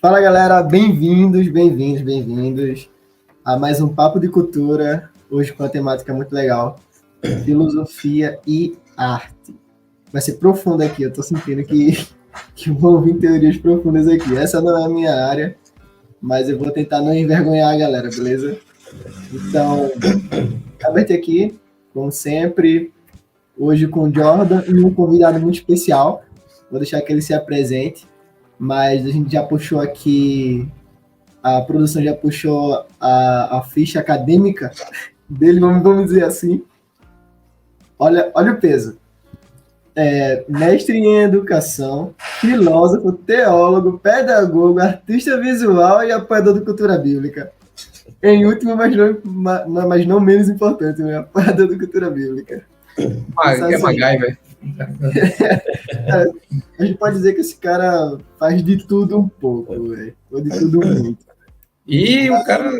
Fala galera, bem-vindos a mais um Papo de Cultura, hoje com a temática muito legal, filosofia e arte. Vai ser profundo aqui, eu tô sentindo que vão vir teorias profundas aqui. Essa não é a minha área, mas eu vou tentar não envergonhar a galera, beleza? Então, acabei aqui, como sempre, hoje com o Jordan e um convidado muito especial. Vou deixar que ele se apresente, mas a gente já puxou aqui, a produção já puxou a ficha acadêmica dele, vamos dizer assim. Olha o peso. Mestre em educação, filósofo, teólogo, pedagogo, artista visual e apoiador de cultura bíblica. Em último, mas não menos importante, né? Apoiador de cultura bíblica. É MacGyver. A gente pode dizer que esse cara faz de tudo um pouco, velho. Ou de tudo muito. E o cara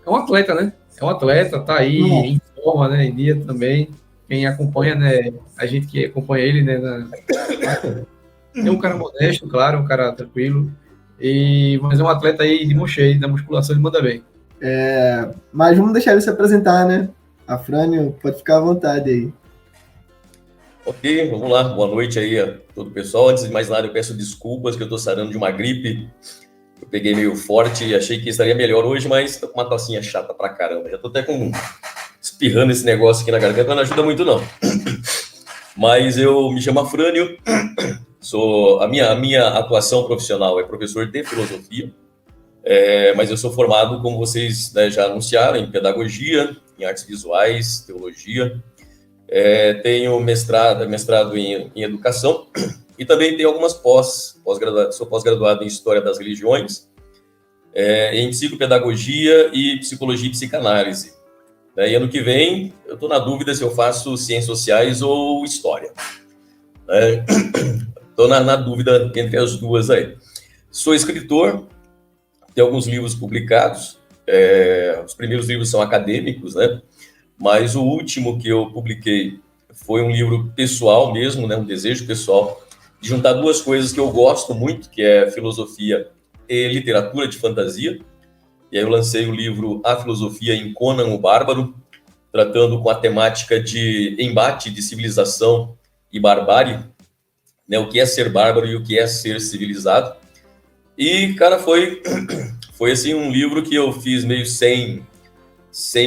é um atleta, né? É um atleta, tá aí em forma, né? Em dia também. Quem acompanha, né? A gente que acompanha ele, né? É um cara modesto, claro, um cara tranquilo. Mas é um atleta aí de mão cheia, da musculação, ele manda bem. Mas vamos deixar ele se apresentar, né? Afrânio, pode ficar à vontade aí. Ok, vamos lá. Boa noite aí a todo o pessoal. Antes de mais nada, eu peço desculpas que eu tô sarando de uma gripe. Eu peguei meio forte e achei que estaria melhor hoje, mas tô com uma tocinha chata pra caramba. Já tô até espirrando esse negócio aqui na garganta, não ajuda muito não. Mas eu me chamo Afrânio, a minha atuação profissional é professor de filosofia, mas eu sou formado, como vocês, né, já anunciaram, em pedagogia, em artes visuais, teologia. Tenho mestrado em educação e também tenho algumas sou pós-graduado em História das Religiões, em Psicopedagogia e Psicologia e Psicanálise. E ano que vem, eu estou na dúvida se eu faço Ciências Sociais ou História. Estou na dúvida entre as duas aí. Sou escritor, tenho alguns livros publicados, os primeiros livros são acadêmicos, né? Mas o último que eu publiquei foi um livro pessoal mesmo, né? Um desejo pessoal, de juntar duas coisas que eu gosto muito, que é filosofia e literatura de fantasia. E aí eu lancei o livro A Filosofia em Conan o Bárbaro, tratando com a temática de embate de civilização e barbárie, né? O que é ser bárbaro e o que é ser civilizado. E, cara, foi assim um livro que eu fiz meio sem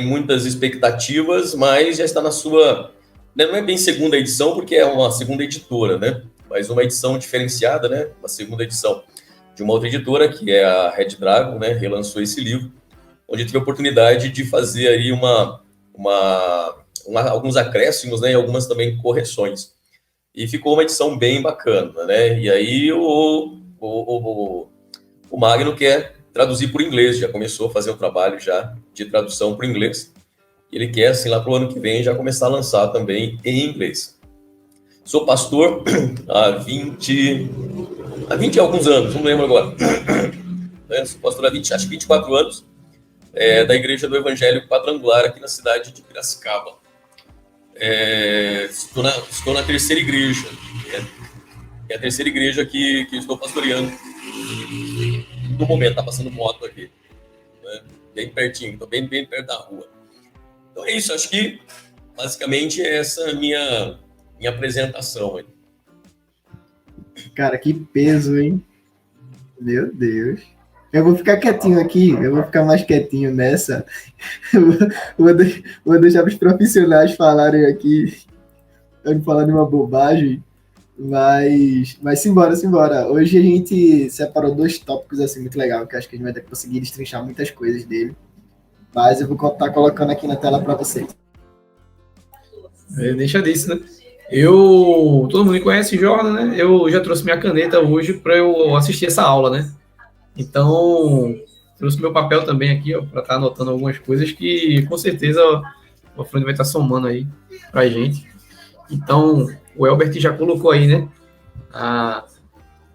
muitas expectativas, mas já está na sua... Não é bem segunda edição, porque é uma segunda editora, né? Mas uma edição diferenciada, né? Uma segunda edição de uma outra editora, que é a Red Dragon, né? Relançou esse livro, onde eu tive a oportunidade de fazer aí alguns acréscimos, né? E algumas também correções. E ficou uma edição bem bacana, né? E aí o Magno quer traduzir para o inglês, já começou a fazer um trabalho já de tradução para o inglês. Ele quer, assim, lá para o ano que vem, já começar a lançar também em inglês. Sou pastor há 20 e alguns anos, não lembro agora. Sou pastor há 24 anos, da Igreja do Evangelho Quadrangular, aqui na cidade de Piracicaba. Estou na terceira igreja, é a terceira igreja que estou pastoreando. No momento, tá passando moto aqui, né? Bem pertinho, tô bem perto da rua. Então é isso, acho que basicamente essa é a minha apresentação aí. Cara, que peso, hein? Meu Deus. Eu vou ficar quietinho aqui, eu vou ficar mais quietinho nessa. Vou deixar os profissionais falarem aqui, eu não falar nenhuma bobagem. Mas simbora. Hoje a gente separou dois tópicos assim muito legal, que acho que a gente vai conseguir destrinchar muitas coisas dele. Mas eu vou estar colocando aqui na tela para vocês. Deixa disso, né? Todo mundo me conhece, Jordan, né? Eu já trouxe minha caneta hoje para eu assistir essa aula, né? Então, trouxe meu papel também aqui, ó, para estar anotando algumas coisas que, com certeza, o Afrânio vai estar somando aí para a gente. Então, o Elbert já colocou aí, né? A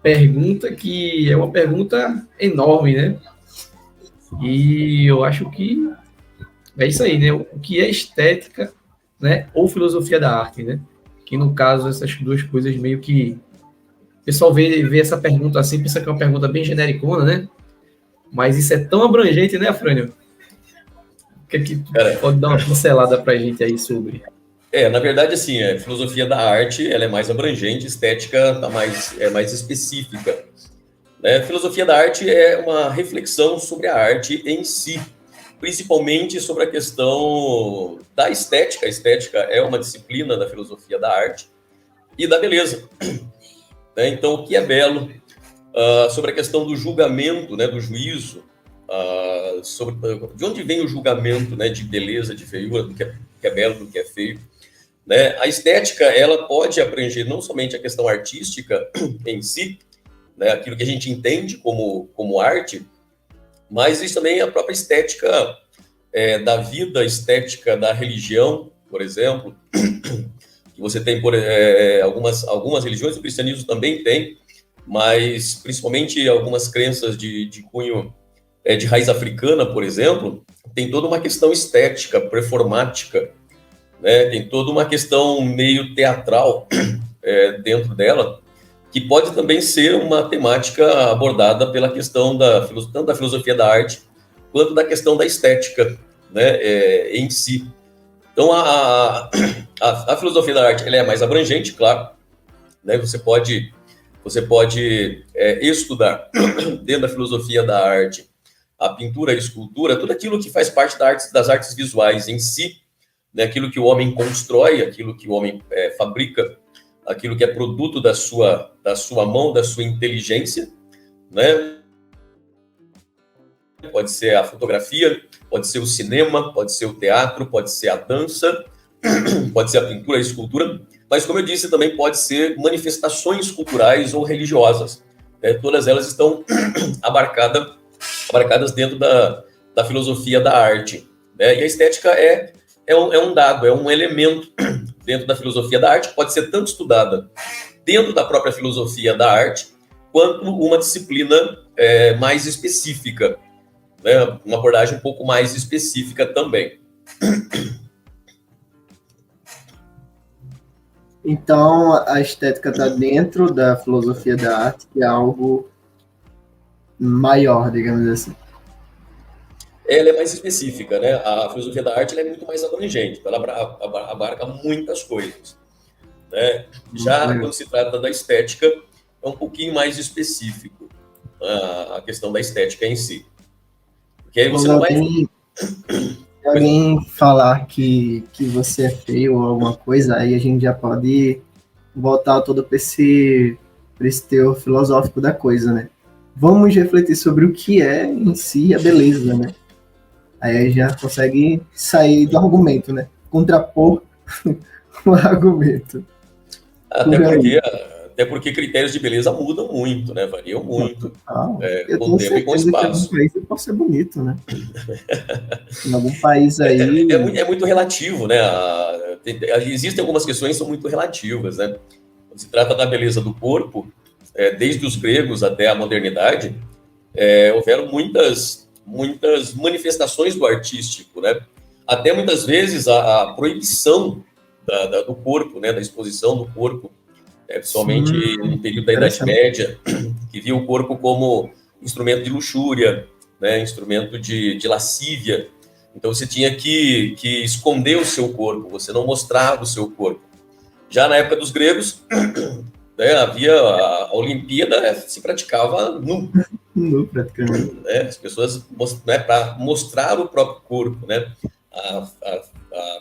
pergunta que é uma pergunta enorme, né? E eu acho que é isso aí, né? O que é estética, né? Ou filosofia da arte, né? Que, no caso, essas duas coisas meio que... O pessoal vê essa pergunta assim, pensa que é uma pergunta bem genericona, né? Mas isso é tão abrangente, né, Frânio? O que é que tu pode dar uma pincelada pra gente aí sobre? Na verdade, assim, a filosofia da arte, ela é mais abrangente, estética é mais específica. Né? Filosofia da arte é uma reflexão sobre a arte em si, principalmente sobre a questão da estética. A estética é uma disciplina da filosofia da arte e da beleza. Né? Então, o que é belo? Sobre a questão do julgamento, né, do juízo, de onde vem o julgamento, né, de beleza, de feiura, do que é belo, do que é feio. Né? A estética, ela pode abranger não somente a questão artística em si, né, aquilo que a gente entende como arte, mas isso também é a própria estética da vida, estética da religião, por exemplo, que você tem algumas religiões, o cristianismo também tem, mas principalmente algumas crenças de cunho de raiz africana, por exemplo, tem toda uma questão estética, performática, né? Tem toda uma questão meio teatral dentro dela, que pode também ser uma temática abordada pela questão tanto da filosofia da arte, quanto da questão da estética, né, em si. Então, a filosofia da arte ela é mais abrangente, claro, né? Você pode estudar dentro da filosofia da arte a pintura, a escultura, tudo aquilo que faz parte das artes visuais em si, né? Aquilo que o homem constrói, aquilo que o homem fabrica, aquilo que é produto da sua mão, da sua inteligência, né? Pode ser a fotografia, pode ser o cinema, pode ser o teatro, pode ser a dança, pode ser a pintura, a escultura, mas, como eu disse, também pode ser manifestações culturais ou religiosas. Né? Todas elas estão abarcadas dentro da filosofia da arte. Né? E a estética é um dado, é um elemento dentro da filosofia da arte, que pode ser tanto estudada dentro da própria filosofia da arte, quanto uma disciplina mais específica, né? Uma abordagem um pouco mais específica também. Então, a estética está dentro da filosofia da arte, que é algo maior, digamos assim. Ela é mais específica, né? A filosofia da arte ela é muito mais abrangente, ela abarca muitas coisas. Né? Já quando se trata da estética, é um pouquinho mais específico a questão da estética em si. Porque aí você não vai... Se alguém falar que você é feio ou alguma coisa, aí a gente já pode voltar todo para esse teor filosófico da coisa, né? Vamos refletir sobre o que é em si a beleza, né? Aí já consegue sair do argumento, né? Contrapor o argumento. Até porque critérios de beleza mudam muito, né? Variam muito. Com tempo e com espaço. Que em algum país pode ser bonito, né? Em algum país aí... É muito relativo, né? Existem algumas questões que são muito relativas, né? Quando se trata da beleza do corpo, desde os gregos até a modernidade, houveram muitas manifestações do artístico, né? Até muitas vezes a proibição do corpo, né? Da exposição do corpo, principalmente no período da Idade Média, que via o corpo como instrumento de luxúria, né? Instrumento de lascívia. Então você tinha que esconder o seu corpo, você não mostrava o seu corpo. Já na época dos gregos, né, havia a Olimpíada, se praticava nu. Nu, praticamente. Né, as pessoas, né, para mostrar o próprio corpo, né, a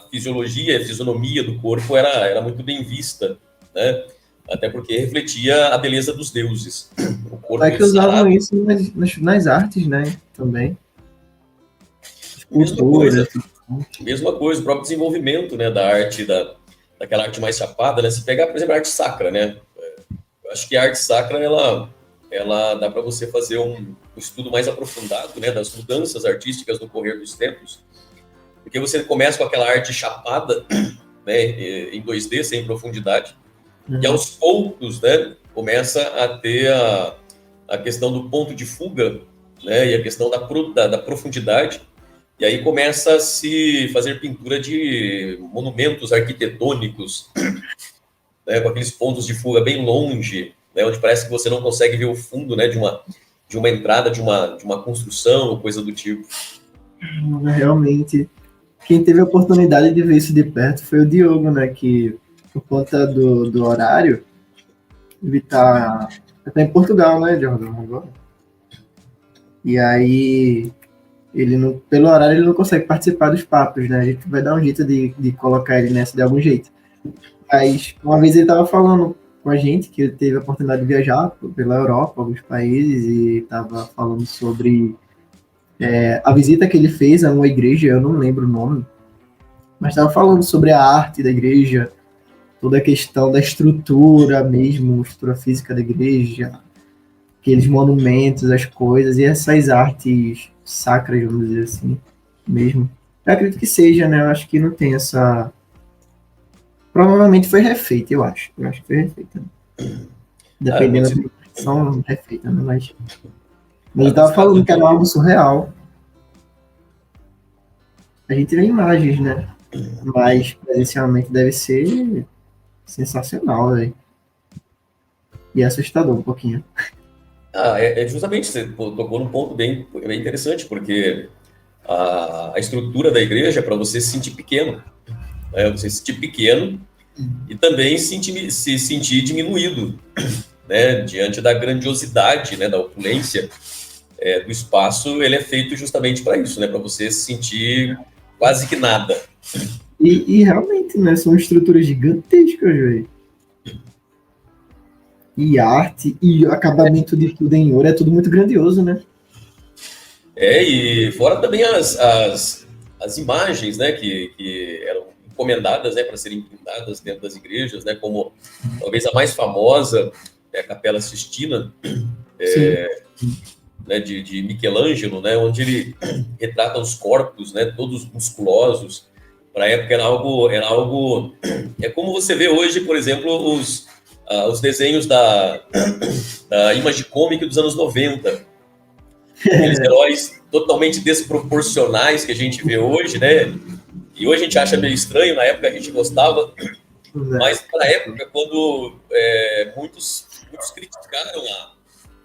fisiologia, a fisionomia do corpo era muito bem vista, né, até porque refletia a beleza dos deuses. O corpo que usavam isso nas artes, né, também. Mesma coisa, o próprio desenvolvimento, né, da arte, daquela arte mais chapada, né, se pegar, por exemplo, a arte sacra, né, eu acho que a arte sacra, ela dá para você fazer um estudo mais aprofundado, né, das mudanças artísticas no correr dos tempos, porque você começa com aquela arte chapada, né, em 2D, sem profundidade, e aos poucos, né, começa a ter a questão do ponto de fuga, né, e a questão da profundidade, e aí começa a se fazer pintura de monumentos arquitetônicos, né, com aqueles pontos de fuga bem longe, né, onde parece que você não consegue ver o fundo, né, de uma uma entrada de uma construção ou coisa do tipo. Realmente, quem teve a oportunidade de ver isso de perto foi o Diogo, né? Que por conta do horário, ele tá em Portugal, né, Jordan? Agora. E aí, ele não, pelo horário, ele não consegue participar dos papos, né? A gente vai dar um jeito de colocar ele nessa de algum jeito. Mas uma vez ele tava falando com a gente que ele teve a oportunidade de viajar pela Europa, alguns países, e estava falando sobre a visita que ele fez a uma igreja, eu não lembro o nome, mas estava falando sobre a arte da igreja, toda a questão da estrutura mesmo, estrutura física da igreja, aqueles monumentos, as coisas, e essas artes sacras, vamos dizer assim, mesmo. Eu acredito que seja, né? Eu acho que não tem essa... Provavelmente foi refeita, eu acho. Eu acho que foi refeita. Né? Dependendo da proporção, refeita, né? Mas ele tava falando que era algo surreal. A gente vê imagens, né? Mas presencialmente deve ser sensacional, velho. E assustador um pouquinho. Justamente, você tocou num ponto bem interessante, porque a estrutura da igreja é para você se sentir pequeno. Você se sentir pequeno e também se sentir diminuído, né? Diante da grandiosidade, né? Da opulência do espaço, ele é feito justamente para isso, né? Para você se sentir quase que nada. E realmente, né? São estruturas gigantescas, velho. E arte, e acabamento de tudo em ouro, é tudo muito grandioso, né? E fora também as imagens, né, que eram encomendadas, né, para serem pintadas dentro das igrejas, né, como talvez a mais famosa é a Capela Sistina, né, de Michelangelo, né, onde ele retrata os corpos, né, todos musculosos. Para a época era algo é como você vê hoje, por exemplo, os desenhos da Image Comics dos anos 90. Aqueles heróis totalmente desproporcionais que a gente vê hoje, né? E hoje a gente acha meio estranho, na época a gente gostava. Mas para a época, quando muitos criticaram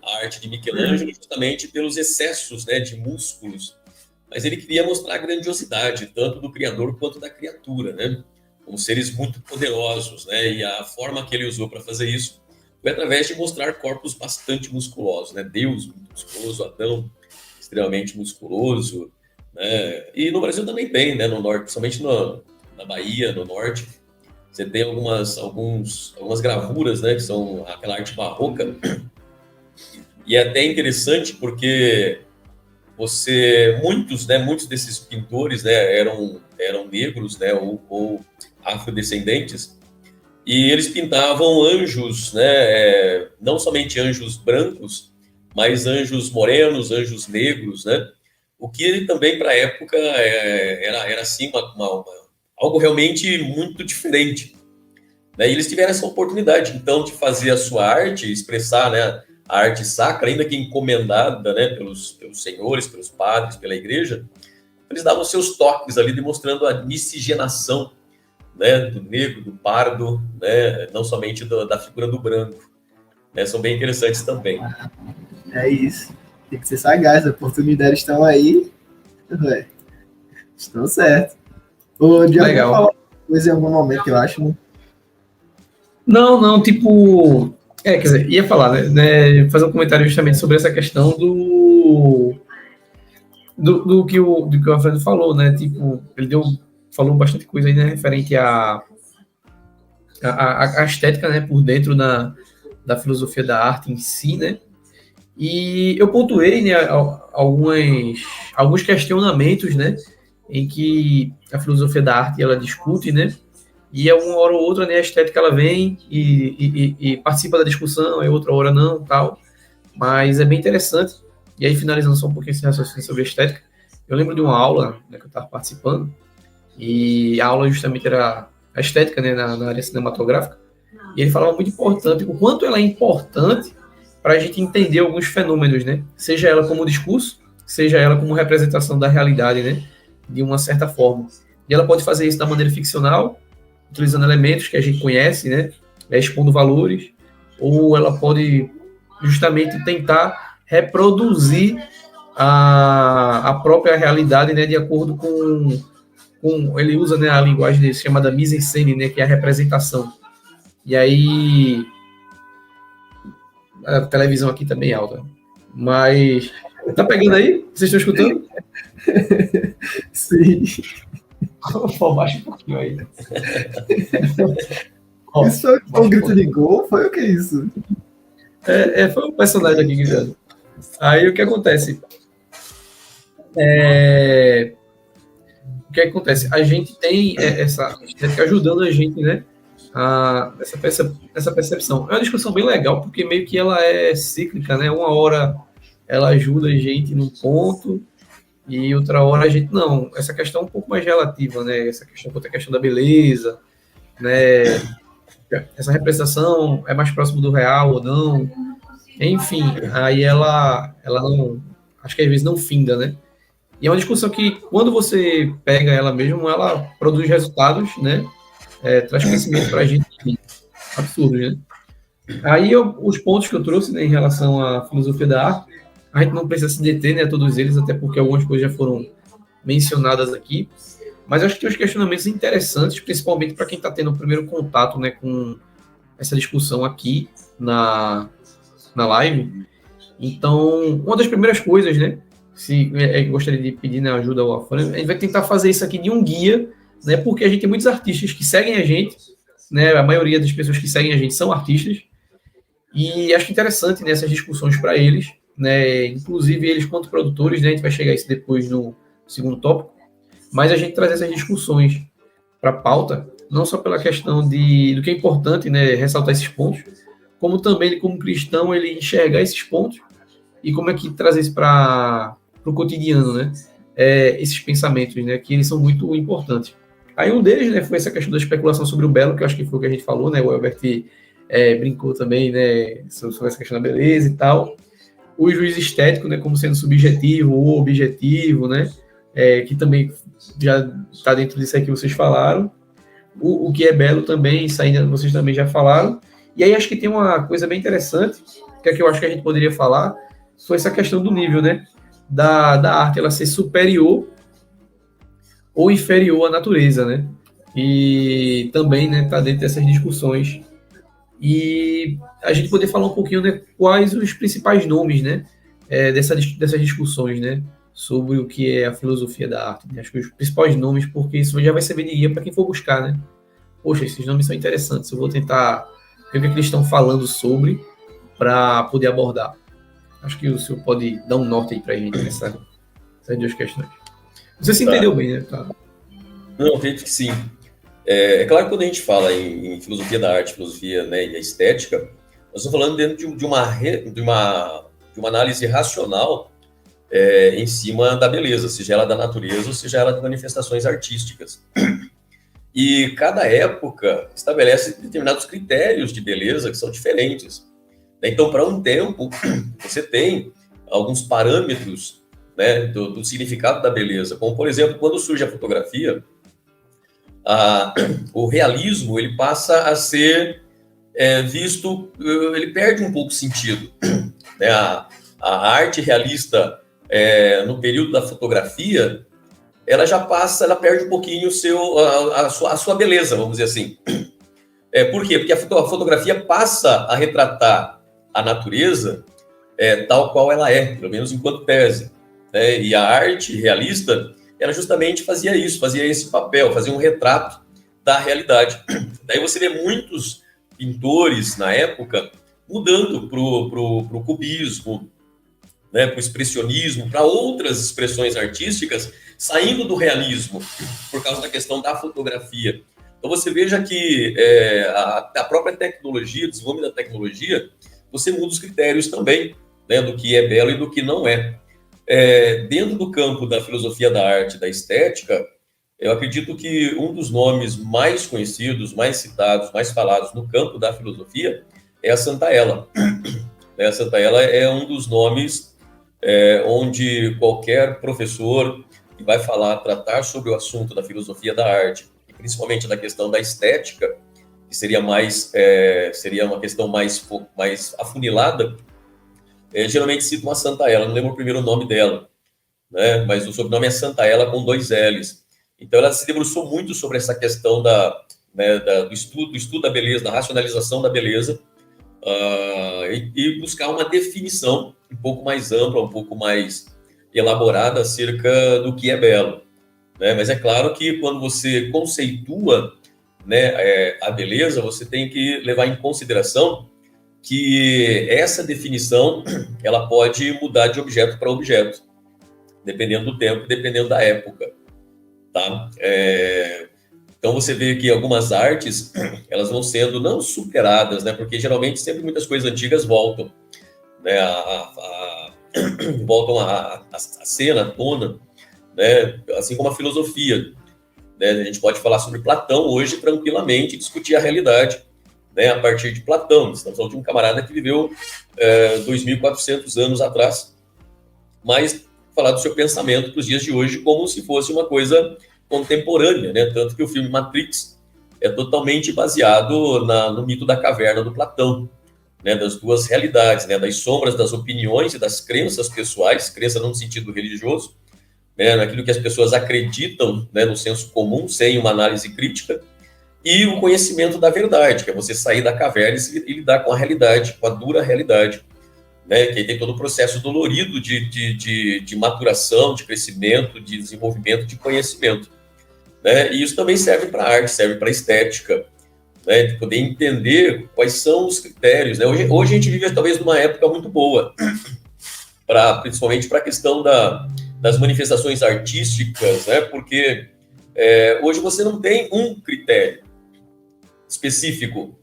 a arte de Michelangelo justamente pelos excessos, né, de músculos. Mas ele queria mostrar a grandiosidade, tanto do criador quanto da criatura, né? Como seres muito poderosos, né? E a forma que ele usou para fazer isso foi através de mostrar corpos bastante musculosos, né? Deus muito musculoso, Adão extremamente musculoso, né? E no Brasil também tem, né? No norte, principalmente na Bahia, no norte, você tem algumas gravuras, né? Que são aquela arte barroca. E é até interessante porque muitos desses pintores, né? Eram negros, né? Ou afrodescendentes. E eles pintavam anjos, né? Não somente anjos brancos, mas anjos morenos, anjos negros, né? O que também para a época era assim algo realmente muito diferente. Né? E eles tiveram essa oportunidade, então, de fazer a sua arte, expressar, né, a arte sacra, ainda que encomendada, né, pelos senhores, pelos padres, pela igreja. Eles davam seus toques ali, demonstrando a miscigenação, né, do negro, do pardo, né, não somente da figura do branco. Né, são bem interessantes também. É isso. Tem que ser sagaz, as oportunidades estão aí. Estão certo. O Diogo vai falar coisa em algum momento, eu acho, né? Não, tipo... quer dizer, ia falar, né, fazer um comentário justamente sobre essa questão do que o Alfredo falou, né, tipo, ele falou bastante coisa aí, né, referente à estética, né, por dentro da filosofia da arte em si, né, e eu pontuei, né, alguns questionamentos, né, em que a filosofia da arte, ela discute, né, e uma hora ou outra, né, a estética ela vem e participa da discussão, e outra hora não, tal, mas é bem interessante. E aí, finalizando só um pouquinho esse raciocínio sobre a estética, eu lembro de uma aula, né, que eu estava participando, e a aula justamente era a estética, né, na área cinematográfica, e ele falava muito importante, o quanto ela é importante para a gente entender alguns fenômenos, né, seja ela como discurso, seja ela como representação da realidade, né, de uma certa forma. E ela pode fazer isso da maneira ficcional, utilizando elementos que a gente conhece, né, expondo valores, ou ela pode justamente tentar reproduzir a própria realidade, né, de acordo com ele usa, né, a linguagem chamada mise-en-scène, né, que é a representação. E aí a televisão aqui também é alta. Mas tá pegando aí? Vocês estão escutando? Sim. Pô, baixa um pouquinho aí. Isso foi um grito de gol? Foi o que é isso? Foi um personagem aqui gritando. Aí o que acontece? O que acontece? A gente tem essa estética ajudando a gente, né? Essa percepção. É uma discussão bem legal, porque meio que ela é cíclica, né? Uma hora ela ajuda a gente num ponto, e outra hora a gente não. Essa questão é um pouco mais relativa, né? Essa questão quanto a questão da beleza, né? Essa representação é mais próximo do real ou não. Enfim, aí ela não. Acho que às vezes não finda, né? E é uma discussão que, quando você pega ela mesmo, ela produz resultados, né? Traz conhecimento para a gente absurdo, né? Aí os pontos que eu trouxe, né, em relação à filosofia da arte, a gente não precisa se deter, né, a todos eles, até porque algumas coisas já foram mencionadas aqui, mas acho que tem uns questionamentos interessantes, principalmente para quem está tendo o primeiro contato, né, com essa discussão aqui na live. Então, uma das primeiras coisas, né, eu gostaria de pedir, né, ajuda ao Afrânio, a gente vai tentar fazer isso aqui de um guia, né, porque a gente tem muitos artistas que seguem a gente, né, a maioria das pessoas que seguem a gente são artistas, e acho interessante, né, essas discussões para eles, né, inclusive eles quanto produtores, né, a gente vai chegar a isso depois no segundo tópico, mas a gente traz essas discussões para a pauta, não só pela questão do que é importante, né, ressaltar esses pontos, como também ele, como cristão, ele enxergar esses pontos e como é que trazer isso para o cotidiano, né, esses pensamentos, né, que eles são muito importantes. Aí um deles, né, foi essa questão da especulação sobre o belo, que eu acho que foi o que a gente falou, né, o Albert brincou também, né, sobre essa questão da beleza e tal. O juízo estético, né, como sendo subjetivo ou objetivo, né, que também já está dentro disso aí que vocês falaram. O que é belo também, isso aí vocês também já falaram. E aí acho que tem uma coisa bem interessante, que é que eu acho que a gente poderia falar, foi essa questão do nível, né, da arte, ela ser superior ou inferior à natureza, né, e também, né, tá dentro dessas discussões. E a gente poder falar um pouquinho, né, quais os principais nomes, né, dessas discussões, né, sobre o que é a filosofia da arte. Né? Acho que os principais nomes, porque isso já vai servir de guia para quem for buscar, né? Poxa, esses nomes são interessantes, eu vou tentar ver o que eles estão falando sobre para poder abordar. Acho que o senhor pode dar um norte aí para a gente nessas duas questões. Você se entendeu bem, né? Tá. Não, acredito que sim. É claro que quando a gente fala em filosofia da arte, filosofia, né, e a estética, nós estamos falando dentro de uma análise racional em cima da beleza, seja ela da natureza ou seja ela de manifestações artísticas. E cada época estabelece determinados critérios de beleza que são diferentes. Então, para um tempo, você tem alguns parâmetros, né, do significado da beleza, como, por exemplo, quando surge a fotografia, o realismo ele passa a ser visto, ele perde um pouco o sentido. Né? A arte realista, no período da fotografia, ela perde um pouquinho a sua beleza, vamos dizer assim. Por quê? Porque a fotografia passa a retratar a natureza tal qual ela é, pelo menos enquanto tese. Né? E a arte realista, ela justamente fazia isso, fazia esse papel, fazia um retrato da realidade. Daí você vê muitos pintores, na época, mudando para o cubismo, né, para o expressionismo, para outras expressões artísticas, saindo do realismo, por causa da questão da fotografia. Então você veja que a própria tecnologia, o desenvolvimento da tecnologia, você muda os critérios também, né, do que é belo e do que não é. Dentro do campo da filosofia da arte e da estética, eu acredito que um dos nomes mais conhecidos, mais citados, mais falados no campo da filosofia é a Santaella. A Santaella é um dos nomes onde qualquer professor que vai tratar sobre o assunto da filosofia da arte, e principalmente da questão da estética, que seria uma questão mais afunilada, geralmente cita uma Santaella, não lembro o primeiro nome dela, né? Mas o sobrenome é Santaella com 2 L's. Então, ela se debruçou muito sobre essa questão do estudo da beleza, da racionalização da beleza, e buscar uma definição um pouco mais ampla, um pouco mais elaborada acerca do que é belo, né? Mas é claro que quando você conceitua, né, a beleza, você tem que levar em consideração que essa definição ela pode mudar de objeto para objeto, dependendo do tempo, dependendo da época, tá? Então você vê que algumas artes elas vão sendo não superadas, né? Porque geralmente sempre muitas coisas antigas voltam, né? Voltam a cena, à tona, né? Assim como a filosofia, né? A gente pode falar sobre Platão hoje tranquilamente e discutir a realidade, né? A partir de Platão. Estamos falando de um camarada que viveu 2.400 anos atrás, mas falar do seu pensamento para os dias de hoje como se fosse uma coisa contemporânea, né? Tanto que o filme Matrix é totalmente baseado no mito da caverna do Platão, né? Das duas realidades, né? Das sombras das opiniões e das crenças pessoais, crença não no sentido religioso, né? Naquilo que as pessoas acreditam, né? No senso comum, sem uma análise crítica, e o conhecimento da verdade, que é você sair da caverna e lidar com a realidade, com a dura realidade, né? Que aí tem todo o processo dolorido de maturação, de crescimento, de desenvolvimento, de conhecimento, né? E isso também serve para a arte, serve para a estética, né? De poder entender quais são os critérios, né? Hoje a gente vive talvez numa época muito boa, principalmente para a questão das manifestações artísticas, né? Porque hoje você não tem um critério específico,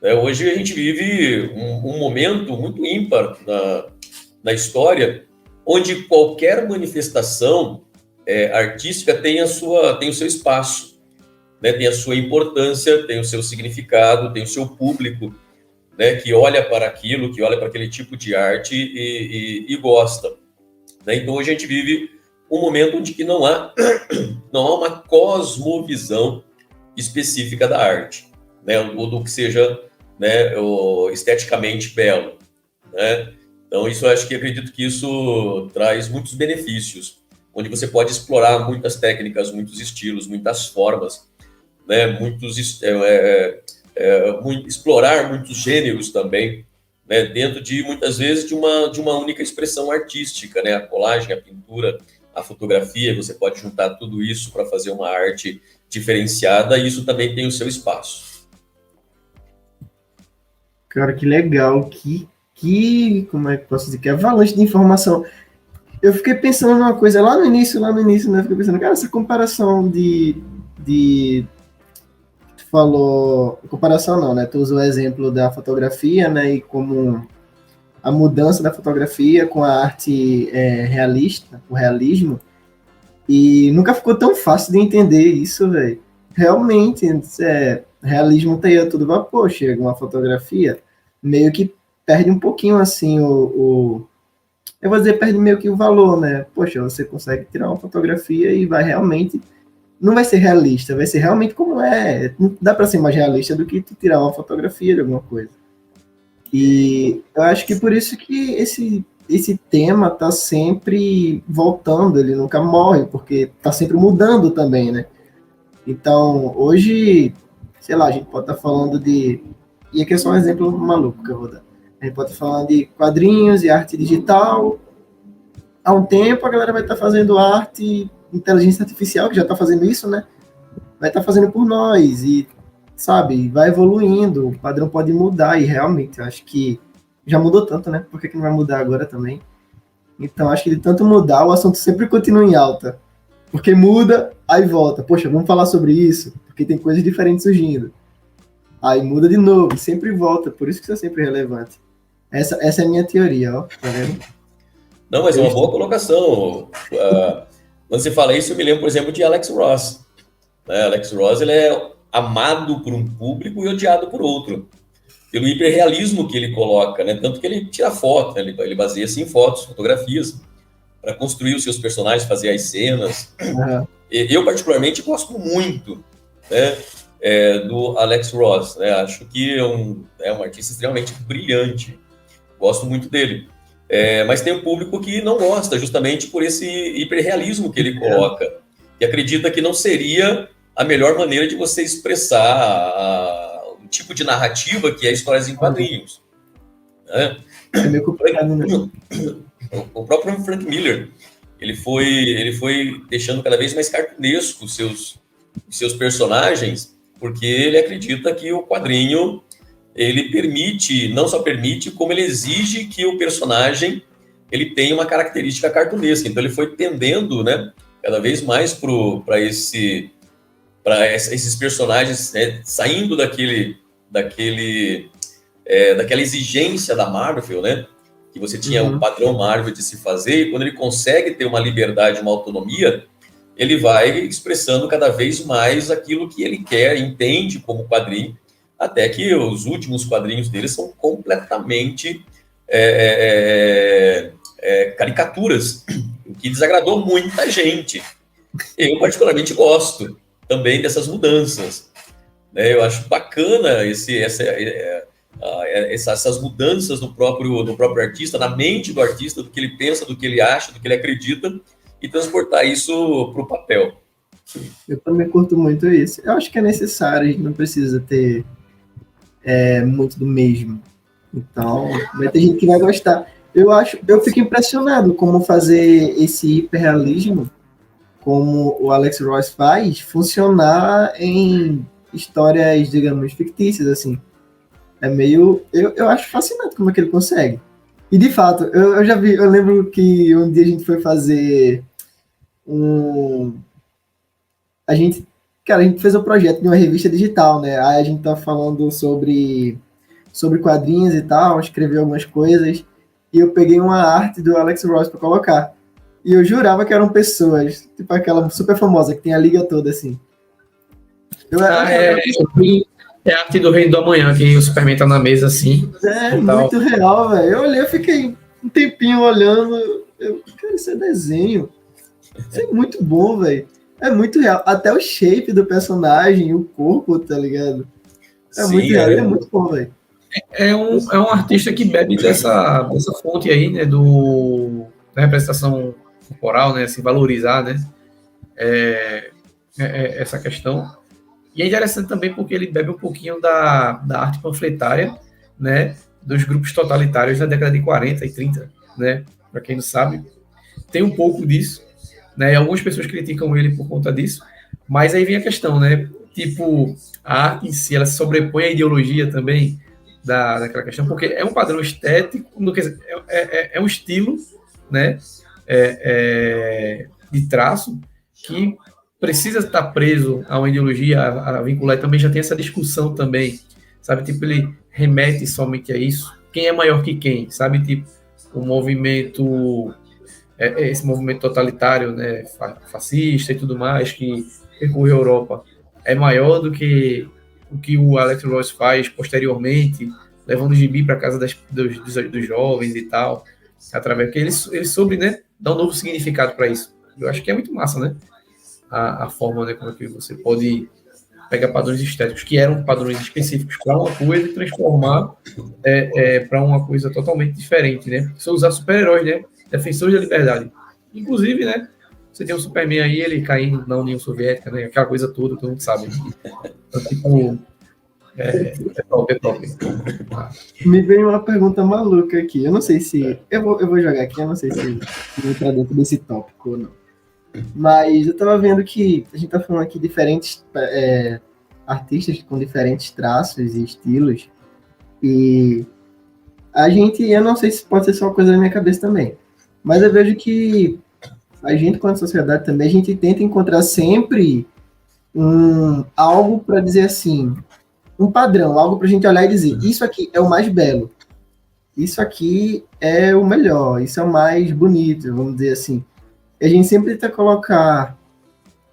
né? Hoje a gente vive um momento muito ímpar na história, onde qualquer manifestação artística tem o seu espaço, né? Tem a sua importância, tem o seu significado, tem o seu público, né? Que olha para aquilo, que olha para aquele tipo de arte e gosta, né? Então hoje a gente vive um momento onde que não há uma cosmovisão específica da arte, né? Ou do que seja, né, esteticamente belo, né? Então isso eu acredito que isso traz muitos benefícios, onde você pode explorar muitas técnicas, muitos estilos, muitas formas, né? Explorar muitos gêneros também, né? Dentro de muitas vezes de uma única expressão artística, né? A colagem, a pintura, a fotografia, você pode juntar tudo isso para fazer uma arte diferenciada, e isso também tem o seu espaço. Cara, que legal, como é que posso dizer, que avalanche de informação. Eu fiquei pensando numa coisa lá no início, né? Eu fiquei pensando, cara, essa comparação tu falou, comparação não, né? Tu usou o exemplo da fotografia, né? E como a mudança da fotografia com a arte realista, o realismo, e nunca ficou tão fácil de entender isso, velho. Realmente, realismo tá aí a todo vapor, chega uma fotografia, meio que perde um pouquinho, assim, eu vou dizer, perde meio que o valor, né? Poxa, você consegue tirar uma fotografia e vai realmente, não vai ser realista, vai ser realmente como é, não dá para ser mais realista do que tu tirar uma fotografia de alguma coisa. E eu acho que por isso que esse tema tá sempre voltando, ele nunca morre, porque tá sempre mudando também, né? Então, hoje, sei lá, a gente pode estar falando e aqui é só um exemplo maluco que eu vou dar. A gente pode estar falando de quadrinhos e arte digital. Há um tempo a galera vai estar fazendo arte, inteligência artificial, que já está fazendo isso, né? Vai estar fazendo por nós e, sabe, vai evoluindo, o padrão pode mudar e realmente, eu acho que já mudou tanto, né? Por que não vai mudar agora também? Então, acho que de tanto mudar, o assunto sempre continua em alta. Porque muda, aí volta. Poxa, vamos falar sobre isso, porque tem coisas diferentes surgindo. Aí muda de novo, sempre volta, por isso que isso é sempre relevante. Essa é a minha teoria, ó, tá vendo? Não, mas é uma boa colocação. Quando você fala isso, eu me lembro, por exemplo, de Alex Ross. Alex Ross, ele é amado por um público e odiado por outro, pelo hiperrealismo que ele coloca, né? Tanto que ele tira foto, né? Ele baseia-se em fotos, fotografias, para construir os seus personagens, fazer as cenas. Uhum. Eu, particularmente, gosto muito, né, do Alex Ross, né? Acho que é um artista extremamente brilhante. Gosto muito dele. Mas tem um público que não gosta, justamente por esse hiperrealismo que ele coloca, e acredita que não seria a melhor maneira de você expressar o tipo de narrativa que é histórias em quadrinhos. Né? É meio complicado, né? O próprio Frank Miller, ele foi deixando cada vez mais cartunesco os seus personagens, porque ele acredita que o quadrinho, ele não só permite, como ele exige que o personagem ele tenha uma característica cartunesca. Então ele foi tendendo, né, cada vez mais para esses personagens, né, saindo daquela exigência da Marvel, né, que você tinha o padrão Marvel de se fazer, e quando ele consegue ter uma liberdade, uma autonomia, ele vai expressando cada vez mais aquilo que ele quer, entende como quadrinho, até que os últimos quadrinhos dele são completamente caricaturas, o que desagradou muita gente. Eu, particularmente, gosto também dessas mudanças. Né? Eu acho bacana essas mudanças no próprio artista, na mente do artista, do que ele pensa, do que ele acha, do que ele acredita, e transportar isso para o papel. Eu também curto muito isso. Eu acho que é necessário, a gente não precisa ter muito do mesmo. Então, vai ter gente que vai gostar. Eu fico impressionado como fazer esse hiperrealismo, como o Alex Ross faz, funcionar em histórias, digamos, fictícias, assim. Eu acho fascinante como é que ele consegue. E, de fato, eu já vi, eu lembro que um dia a gente foi fazer a gente fez um projeto de uma revista digital, né? Aí a gente tá falando sobre quadrinhos e tal, escreveu algumas coisas, e eu peguei uma arte do Alex Ross para colocar. E eu jurava que eram pessoas, tipo aquela super famosa, que tem a liga toda, assim. É a arte do Reino do Amanhã, que o Superman tá na mesa, assim. Muito real, velho. Eu olhei, eu fiquei um tempinho olhando, cara, isso é desenho. Isso é muito bom, velho. É muito real. Até o shape do personagem, o corpo, tá ligado? Sim, muito real, é muito bom, velho. É um artista que bebe dessa fonte aí, né, da representação corporal, né, assim, valorizar, né, essa questão. E é interessante também porque ele bebe um pouquinho da arte panfletária, né, dos grupos totalitários da década de 40 e 30, né, para quem não sabe, tem um pouco disso, né, e algumas pessoas criticam ele por conta disso, mas aí vem a questão, né, tipo, a arte em si, ela se sobrepõe à ideologia também daquela questão, porque é um padrão estético, é um estilo, né, de traço que precisa estar preso a uma ideologia, a vincular, e também já tem essa discussão também, sabe, tipo, ele remete somente a isso, quem é maior que quem, sabe, tipo, o movimento, esse movimento totalitário, né, fascista e tudo mais, que percorreu a Europa, é maior do que o que o Alex Ross faz posteriormente, levando o gibi para casa dos jovens e tal, através que ele soube, né, dar um novo significado para isso. Eu acho que é muito massa, né, a forma, né, como é que você pode pegar padrões estéticos que eram padrões específicos para uma coisa e transformar para uma coisa totalmente diferente, né? Se usar super-heróis, né, defensores da liberdade. Inclusive, né, você tem um Superman aí, ele caindo na União Soviética, né, aquela coisa toda, todo mundo sabe. Então, tipo, é top. Me veio uma pergunta maluca aqui. Eu não sei se... Eu vou jogar aqui, eu não sei se vou entrar dentro desse tópico ou não. Mas eu tava vendo que a gente tá falando aqui de diferentes artistas com diferentes traços e estilos. E eu não sei se pode ser só uma coisa da minha cabeça também, mas eu vejo que a gente, quanto sociedade também, a gente tenta encontrar sempre algo para dizer assim, um padrão, algo para a gente olhar e dizer, isso aqui é o mais belo, isso aqui é o melhor, isso é o mais bonito, vamos dizer assim. A gente sempre tenta colocar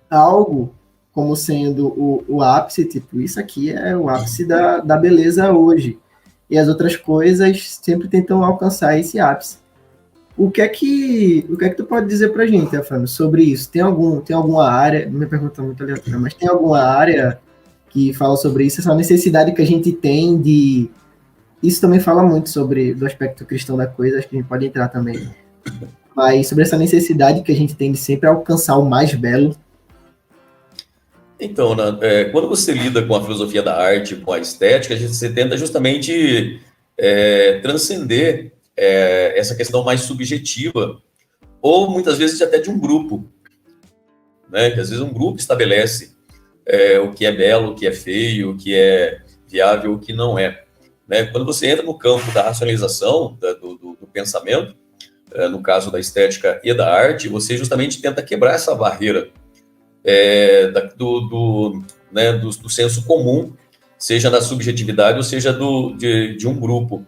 algo como sendo o ápice, tipo, isso aqui é o ápice da beleza hoje. E as outras coisas sempre tentam alcançar esse ápice. O que é que tu pode dizer pra gente, Afano, sobre isso? Tem alguma área, minha pergunta é muito aleatória, mas tem alguma área que fala sobre isso, essa necessidade que a gente tem de isso também fala muito sobre do aspecto cristão da coisa, acho que a gente pode entrar também. Mas sobre essa necessidade que a gente tem de sempre alcançar o mais belo. Então, quando você lida com a filosofia da arte, com a estética, você tenta justamente transcender essa questão mais subjetiva, ou muitas vezes até de um grupo, né? Que às vezes um grupo estabelece o que é belo, o que é feio, o que é viável, o que não é. Né? Quando você entra no campo da racionalização, do pensamento, no caso da estética e da arte, você justamente tenta quebrar essa barreira do senso comum, seja da subjetividade ou seja de um grupo,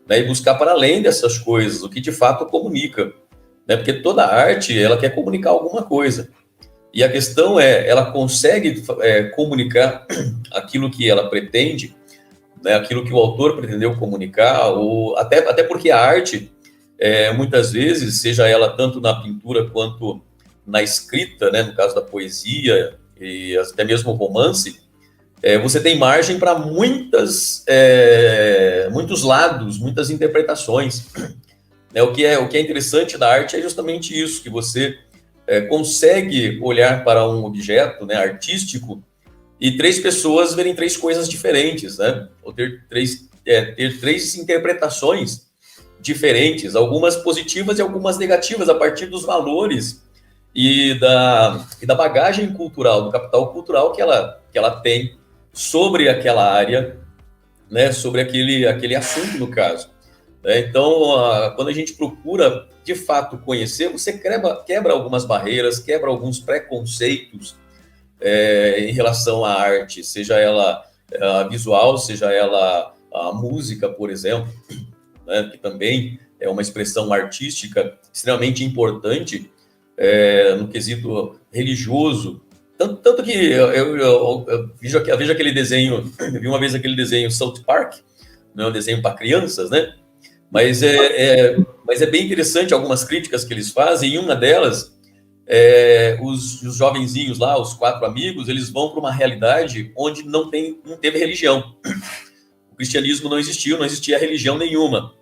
né? E buscar para além dessas coisas, o que de fato comunica, né? Porque toda arte, ela quer comunicar alguma coisa, e a questão ela consegue comunicar aquilo que ela pretende, né? Aquilo que o autor pretendeu comunicar, ou até porque a arte, muitas vezes, seja ela tanto na pintura quanto na escrita, né, no caso da poesia e até mesmo o romance, você tem margem para muitos lados, muitas interpretações. Né? O que é interessante da arte é justamente isso, que você consegue olhar para um objeto, né, artístico, e três pessoas verem três coisas diferentes, né? Ou ter três interpretações diferentes, algumas positivas e algumas negativas, a partir dos valores e da bagagem cultural, do capital cultural que ela tem sobre aquela área, né, sobre aquele assunto, no caso. Então, quando a gente procura, de fato, conhecer, você quebra algumas barreiras, quebra alguns preconceitos em relação à arte, seja ela visual, seja ela a música, por exemplo, né, que também é uma expressão artística extremamente importante, no quesito religioso, tanto que eu vejo aquele desenho, eu vi uma vez aquele desenho South Park, não é um desenho para crianças, né? Mas é bem interessante algumas críticas que eles fazem, e uma delas, os jovenzinhos lá, os 4 amigos, eles vão para uma realidade onde não teve religião. O cristianismo não existia religião nenhuma,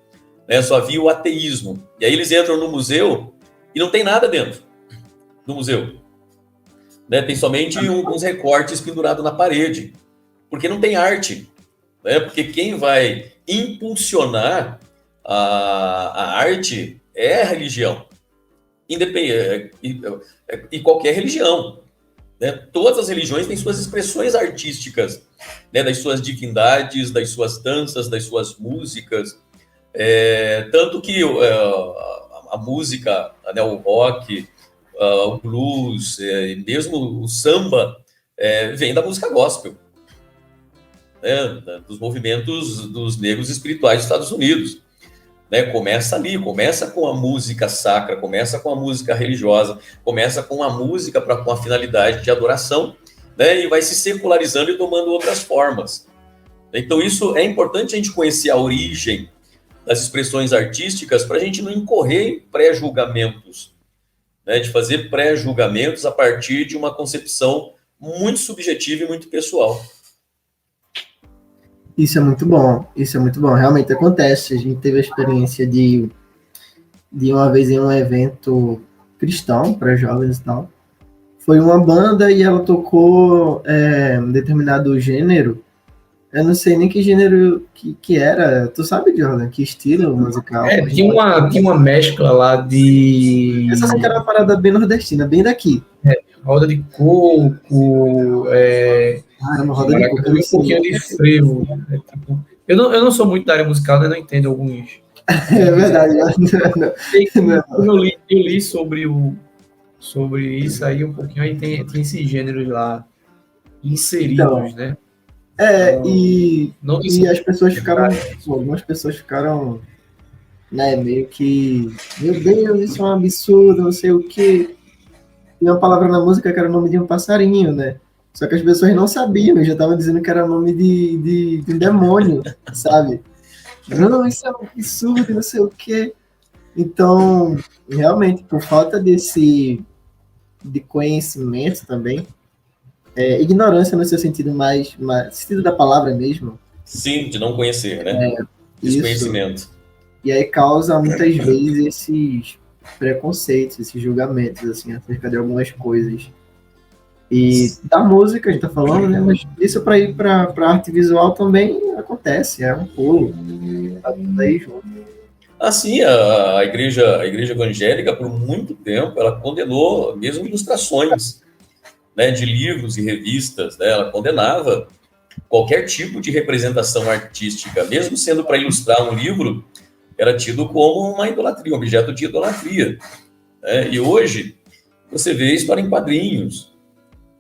né? Só havia o ateísmo. E aí eles entram no museu e não tem nada dentro do museu, né? Tem somente uns recortes pendurados na parede, porque não tem arte, né? Porque quem vai impulsionar a arte é a religião, independente, e qualquer religião, né? Todas as religiões têm suas expressões artísticas, né? Das suas divindades, das suas danças, das suas músicas, tanto que a música, né, o rock, o blues, mesmo o samba, vem da música gospel, né, dos movimentos dos negros espirituais dos Estados Unidos. Né, começa ali, começa com a música sacra, começa com a música religiosa, começa com a música com a finalidade de adoração, né, e vai se secularizando e tomando outras formas. Então isso é importante a gente conhecer a origem das expressões artísticas para a gente não incorrer em pré-julgamentos, né, de fazer pré-julgamentos a partir de uma concepção muito subjetiva e muito pessoal. Isso é muito bom, realmente acontece. A gente teve a experiência de uma vez em um evento cristão para jovens e tal. Foi uma banda e ela tocou um determinado gênero. Eu não sei nem que gênero que era. Tu sabe, Jordan, que estilo musical? Tinha uma mescla lá de... Essa assim, era uma parada bem nordestina, bem daqui. Roda de coco, uma roda de coco. Um pouquinho de frevo. Tipo, eu não sou muito da área musical, né? Não entendo alguns... É verdade. Eu li sobre isso aí um pouquinho, aí tem esses gêneros lá inseridos, então, né? E as pessoas ficaram, algumas pessoas ficaram, né, meio que, meu Deus, isso é um absurdo, não sei o quê. E uma palavra na música que era o nome de um passarinho, né? Só que as pessoas não sabiam, já estavam dizendo que era o nome de um demônio, sabe? Não, isso é um absurdo, não sei o quê. Então, realmente, por falta de conhecimento também, ignorância no seu sentido mais sentido da palavra mesmo. Sim, de não conhecer, né? desconhecimento. E aí causa muitas vezes esses preconceitos, esses julgamentos, assim, acerca de algumas coisas. E da música a gente tá falando, né? Mas isso para ir para arte visual também acontece, é um pulo. Tá tudo aí junto. Assim, a igreja evangélica, por muito tempo, ela condenou mesmo ilustrações, né, de livros e revistas, né? Ela condenava qualquer tipo de representação artística, mesmo sendo para ilustrar um livro, era tido como uma idolatria, um objeto de idolatria, né? E hoje, você vê história em quadrinhos,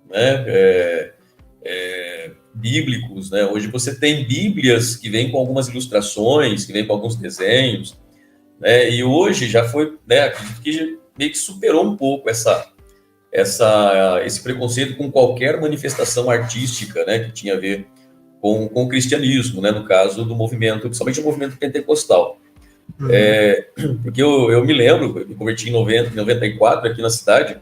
né, bíblicos, né? Hoje você tem bíblias que vêm com algumas ilustrações, que vêm com alguns desenhos, né? E hoje já foi, né, acredito que meio que superou um pouco esse preconceito com qualquer manifestação artística, né, que tinha a ver com o cristianismo, né, no caso do movimento, principalmente o movimento pentecostal. Porque eu me lembro, eu me converti em 94 aqui na cidade,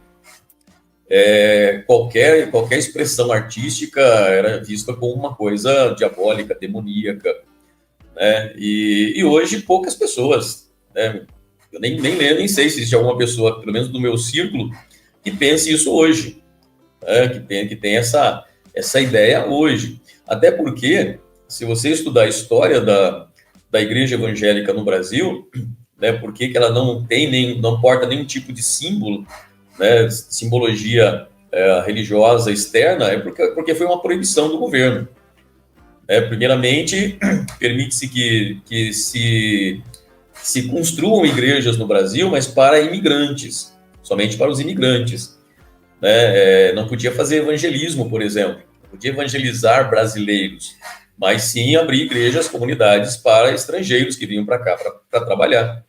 qualquer expressão artística era vista como uma coisa diabólica, demoníaca, né? E hoje poucas pessoas, né? Eu nem sei se existe alguma pessoa, pelo menos do meu círculo, que pense isso hoje, né? que tem essa ideia hoje. Até porque, se você estudar a história da igreja evangélica no Brasil, né, por que ela não porta nenhum tipo de símbolo, né, simbologia religiosa externa, porque foi uma proibição do governo. Primeiramente, permite-se que se construam igrejas no Brasil, mas para imigrantes, somente para os imigrantes, né? Não podia fazer evangelismo, por exemplo, não podia evangelizar brasileiros, mas sim abrir igrejas, comunidades para estrangeiros que vinham para cá para trabalhar.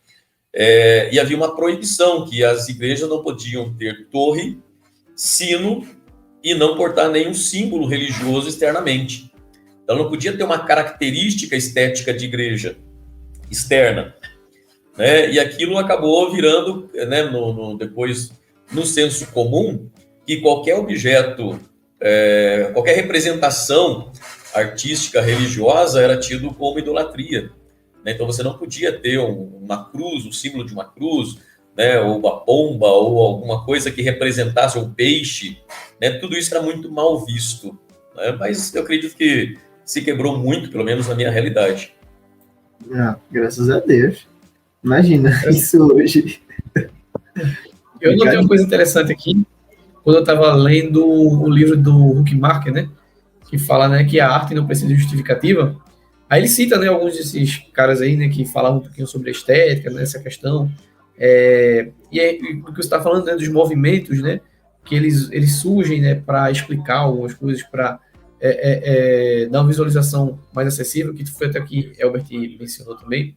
E havia uma proibição que as igrejas não podiam ter torre, sino e não portar nenhum símbolo religioso externamente. Então não podia ter uma característica estética de igreja externa, né? E aquilo acabou virando, né, depois no senso comum, que qualquer objeto, qualquer representação artística religiosa era tido como idolatria. Então você não podia ter uma cruz, o símbolo de uma cruz, né, ou uma pomba, ou alguma coisa que representasse um peixe, né? Tudo isso era muito mal visto, né? Mas eu acredito que se quebrou muito, pelo menos na minha realidade. Graças a Deus. Imagina isso hoje. Eu notei uma coisa interessante aqui, quando eu estava lendo o livro do Huckmacher, né, que fala, né, que a arte não precisa de justificativa. Aí ele cita, né, alguns desses caras aí, né, que falavam um pouquinho sobre a estética, né, essa questão. E o que você está falando, né, dos movimentos, né, que eles surgem, né, para explicar algumas coisas, para dar uma visualização mais acessível, que foi até que Elbert mencionou também.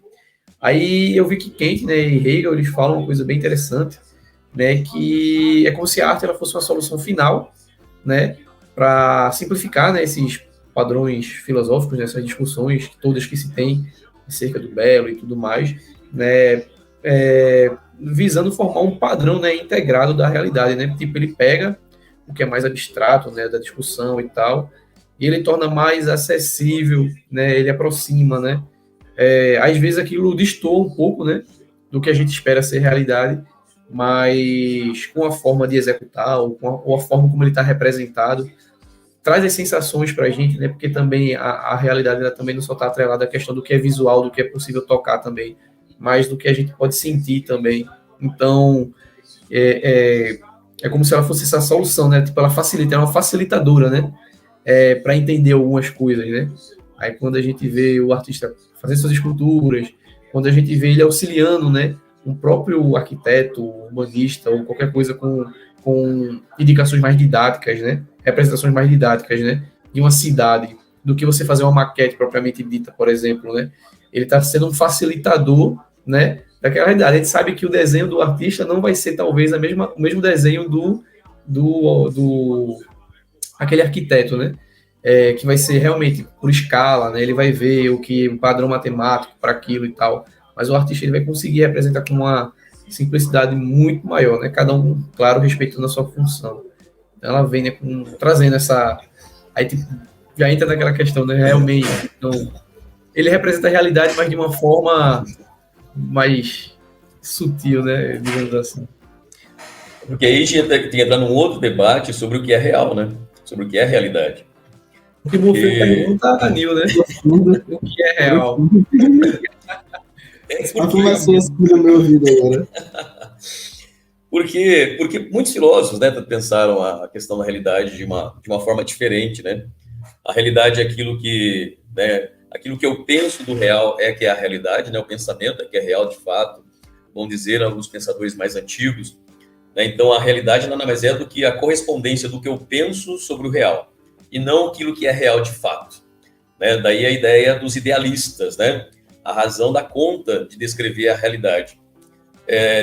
Aí eu vi que Kant, né, e Hegel, eles falam uma coisa bem interessante, né, que é como se a arte ela fosse uma solução final, né, para simplificar, né, esses padrões filosóficos, né, essas discussões todas que se tem acerca do belo e tudo mais, né, visando formar um padrão, né, integrado da realidade, né, tipo, ele pega o que é mais abstrato, né, da discussão e tal, e ele torna mais acessível, né, ele aproxima, né, às vezes aquilo destoa um pouco, né, do que a gente espera ser realidade, mas com a forma de executar, ou a forma como ele está representado, traz as sensações para a gente, né? Porque também a realidade ela também não só está atrelada à questão do que é visual, do que é possível tocar também, mas do que a gente pode sentir também. Então, é como se ela fosse essa solução, né? Tipo, ela facilita, é uma facilitadora, né? Para entender algumas coisas, né? Aí quando a gente vê o artista fazendo suas esculturas, quando a gente vê ele auxiliando, né? Um próprio arquiteto, humanista, ou qualquer coisa com indicações mais didáticas, né? Representações mais didáticas, né? De uma cidade, do que você fazer uma maquete propriamente dita, por exemplo, né? Ele está sendo um facilitador, né? Daquela realidade. A gente sabe que o desenho do artista não vai ser, talvez, o mesmo desenho do aquele arquiteto, né? Que vai ser realmente por escala, né? Ele vai ver um padrão matemático para aquilo e tal. Mas o artista ele vai conseguir representar com uma simplicidade muito maior, né? Cada um, claro, respeitando a sua função. Então, ela vem, né, trazendo essa... Aí, tipo, já entra naquela questão, né? Realmente, então, ele representa a realidade, mas de uma forma mais sutil, né? Digamos assim. Porque aí a gente tem que entrar num outro debate sobre o que é real, né? Sobre o que é realidade. O que você pergunta, Anil, né? O que é real? A informação escura no meu ouvido agora. Porque muitos filósofos, né, pensaram a questão da realidade de uma forma diferente, né? A realidade é aquilo que, né, aquilo que eu penso do real é que é a realidade, né? O pensamento é que é real de fato, vão dizer alguns pensadores mais antigos, né? Então a realidade nada mais é do que a correspondência do que eu penso sobre o real e não aquilo que é real de fato, né? Daí a ideia dos idealistas, né? A razão dá conta de descrever a realidade.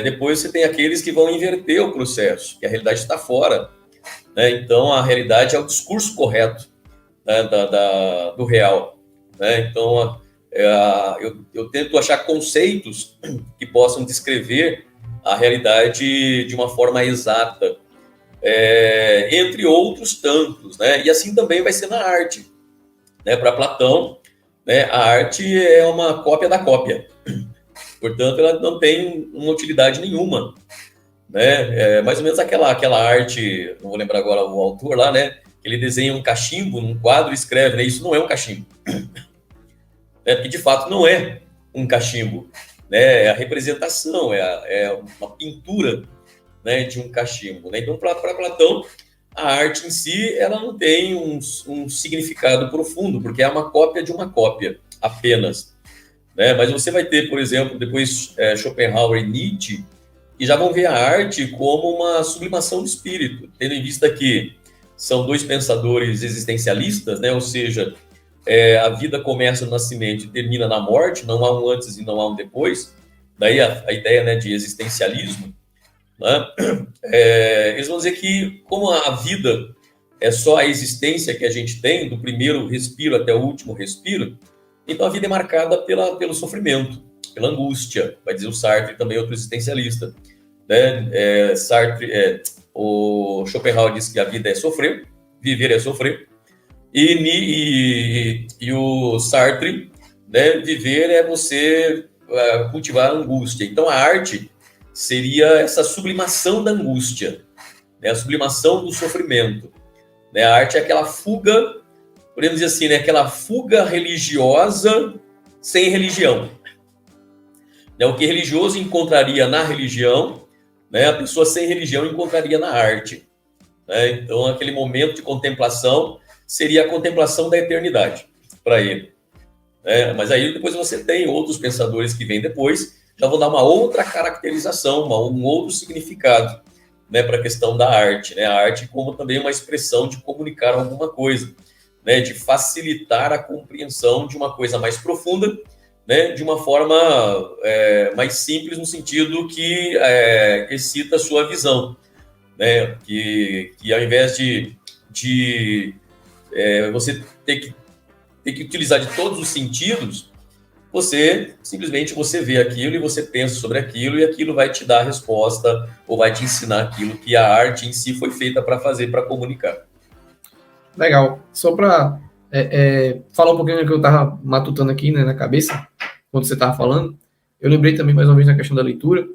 Depois você tem aqueles que vão inverter o processo, que a realidade está fora, né? Então a realidade é o discurso correto, né, do real, né? Então eu tento achar conceitos que possam descrever a realidade de uma forma exata, entre outros tantos, né? E assim também vai ser na arte, né? Para Platão, né, a arte é uma cópia da cópia. Portanto, ela não tem uma utilidade nenhuma, né? Mais ou menos aquela arte, não vou lembrar agora o autor lá, né? Ele desenha um cachimbo num quadro e escreve, né? Isso não é um cachimbo. Porque, de fato, não é um cachimbo, né? É a representação, é uma pintura, né, de um cachimbo, né? Então, para Platão, a arte em si, ela não tem um significado profundo, porque é uma cópia de uma cópia, apenas. Né? Mas você vai ter, por exemplo, depois Schopenhauer e Nietzsche, que já vão ver a arte como uma sublimação do espírito, tendo em vista que são dois pensadores existencialistas, né? Ou seja, a vida começa no nascimento e termina na morte, não há um antes e não há um depois, daí a ideia, né, de existencialismo, né? Eles vão dizer que como a vida é só a existência que a gente tem, do primeiro respiro até o último respiro, então a vida é marcada pelo sofrimento, pela angústia, vai dizer o Sartre, também outro existencialista, né? O Schopenhauer diz que a vida é sofrer, viver é sofrer, e o Sartre, né, viver é você cultivar a angústia. Então a arte seria essa sublimação da angústia, né, a sublimação do sofrimento, né? A arte é aquela fuga, podemos dizer assim, né, aquela fuga religiosa sem religião. Né, o que religioso encontraria na religião, né, a pessoa sem religião encontraria na arte. Né? Então, aquele momento de contemplação seria a contemplação da eternidade para ele. Né? Mas aí depois você tem outros pensadores que vêm depois, já vão dar uma outra caracterização, um outro significado, né, para a questão da arte. Né? A arte como também uma expressão de comunicar alguma coisa, né, de facilitar a compreensão de uma coisa mais profunda, né, de uma forma mais simples, no sentido que excita a sua visão, né, que ao invés de você ter que utilizar de todos os sentidos, você simplesmente vê aquilo e você pensa sobre aquilo e aquilo vai te dar a resposta ou vai te ensinar aquilo que a arte em si foi feita para fazer, para comunicar. Legal. Só para falar um pouquinho do que eu estava matutando aqui, né, na cabeça, quando você estava falando, eu lembrei também mais uma vez na questão da leitura,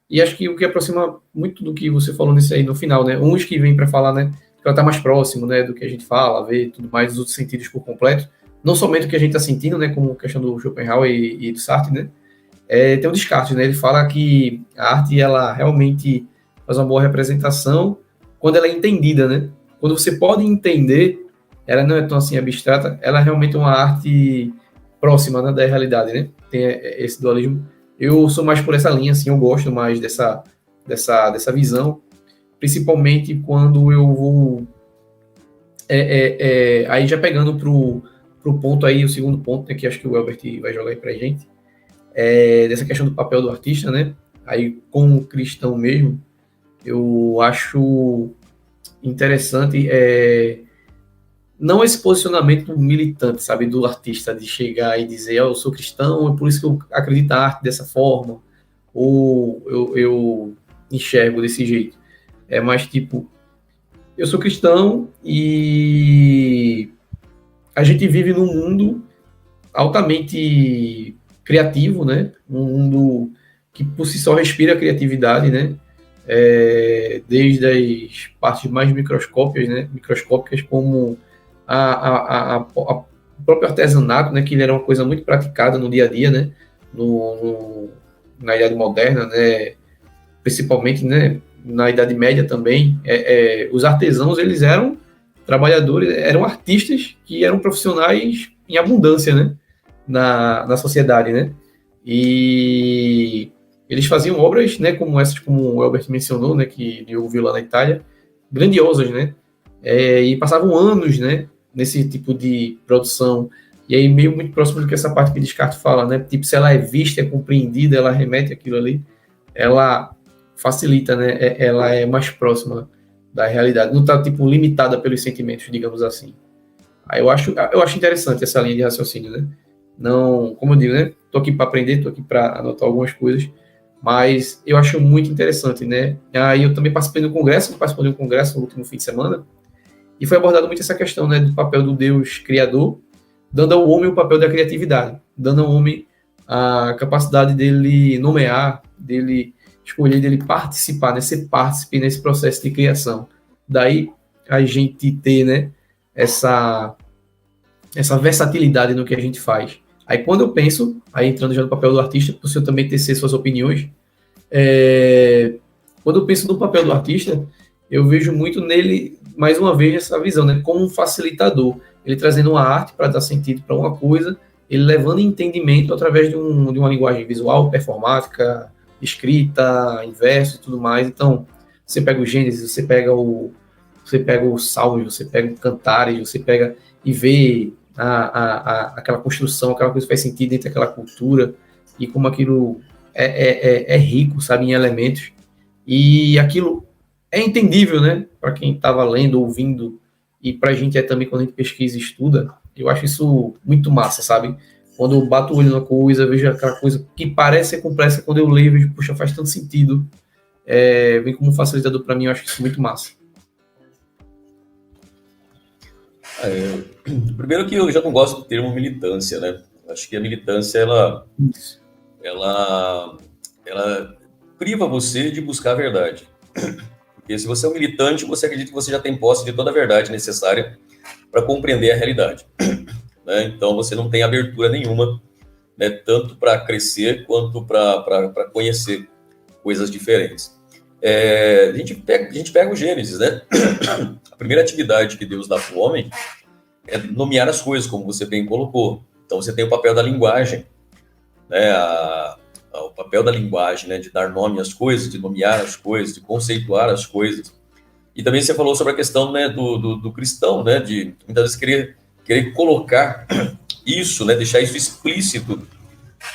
e acho que o que aproxima muito do que você falou nisso aí no final, né, uns que vêm para falar, né, que ela está mais próximo, né, do que a gente fala, vê tudo mais, os outros sentidos por completo, não somente o que a gente está sentindo, né, como a questão do Schopenhauer e do Sartre, né, tem o Descartes, né, ele fala que a arte, ela realmente faz uma boa representação quando ela é entendida, né, quando você pode entender, ela não é tão assim abstrata, ela é realmente uma arte próxima, né, da realidade, né? Tem esse dualismo. Eu sou mais por essa linha, assim, eu gosto mais dessa visão, principalmente quando eu vou aí já pegando pro ponto aí, o segundo ponto, né, que acho que o Elbert vai jogar aí pra gente, dessa questão do papel do artista, né? Aí, como cristão mesmo, eu acho interessante não esse posicionamento militante, sabe, do artista, de chegar e dizer, eu sou cristão, é por isso que eu acredito na arte dessa forma, ou eu enxergo desse jeito. É mais tipo, eu sou cristão e a gente vive num mundo altamente criativo, né? Um mundo que por si só respira criatividade, né? Desde as partes mais microscópicas, né? Microscópicas como o próprio artesanato, né? Que ele era uma coisa muito praticada no dia a dia, né? Na Idade Moderna, né? Principalmente, né? Na Idade Média também, os artesãos, eles eram trabalhadores, eram artistas que eram profissionais em abundância, né? Na sociedade, né? E eles faziam obras, né, como essas, como o Elbert mencionou, né, que eu vi lá na Itália, grandiosas, né? E passavam anos, né, nesse tipo de produção. E aí, meio muito próximo do que essa parte que Descartes fala, né? Tipo, se ela é vista, é compreendida, ela remete aquilo ali, ela facilita, né? Ela é mais próxima da realidade. Não está, tipo, limitada pelos sentimentos, digamos assim. Aí eu acho interessante essa linha de raciocínio, né? Não, como eu digo, né? Tô aqui para aprender, tô aqui para anotar algumas coisas, mas eu acho muito interessante, né? Aí eu também participei de um congresso no último fim de semana, e foi abordado muito essa questão, né, do papel do Deus criador, dando ao homem o papel da criatividade, dando ao homem a capacidade dele nomear, dele escolher, dele participar, né, ser partícipe nesse processo de criação. Daí a gente ter, né, essa versatilidade no que a gente faz. Aí quando eu penso, aí entrando já no papel do artista, para o senhor também tecer suas opiniões, quando eu penso no papel do artista, eu vejo muito nele, mais uma vez, essa visão, né, como um facilitador. Ele trazendo uma arte para dar sentido para uma coisa, ele levando entendimento através de uma linguagem visual, performática, escrita, em verso e tudo mais. Então, você pega o Gênesis, você pega o Salmos, você pega o Cantares, você pega e vê aquela construção, aquela coisa que faz sentido dentro daquela cultura, e como aquilo é rico, sabe, em elementos. E aquilo é entendível, né, para quem estava lendo, ouvindo, e para a gente também quando a gente pesquisa e estuda. Eu acho isso muito massa, sabe? Quando eu bato o olho na coisa, vejo aquela coisa que parece ser complexa, quando eu leio, vejo, puxa, faz tanto sentido. Vem como um facilitador para mim, eu acho isso muito massa. Primeiro que eu já não gosto do termo militância, né? Acho que a militância, ela priva você de buscar a verdade. Porque se você é um militante, você acredita que você já tem posse de toda a verdade necessária para compreender a realidade. Né? Então, você não tem abertura nenhuma, né? Tanto para crescer quanto para conhecer coisas diferentes. A gente pega o Gênesis, né? A primeira atividade que Deus dá para o homem é nomear as coisas, como você bem colocou. Então, você tem o papel da linguagem, né? O papel da linguagem, né? De dar nome às coisas, de nomear as coisas, de conceituar as coisas. E também você falou sobre a questão, né, do cristão, né? De muitas vezes querer colocar isso, né? Deixar isso explícito,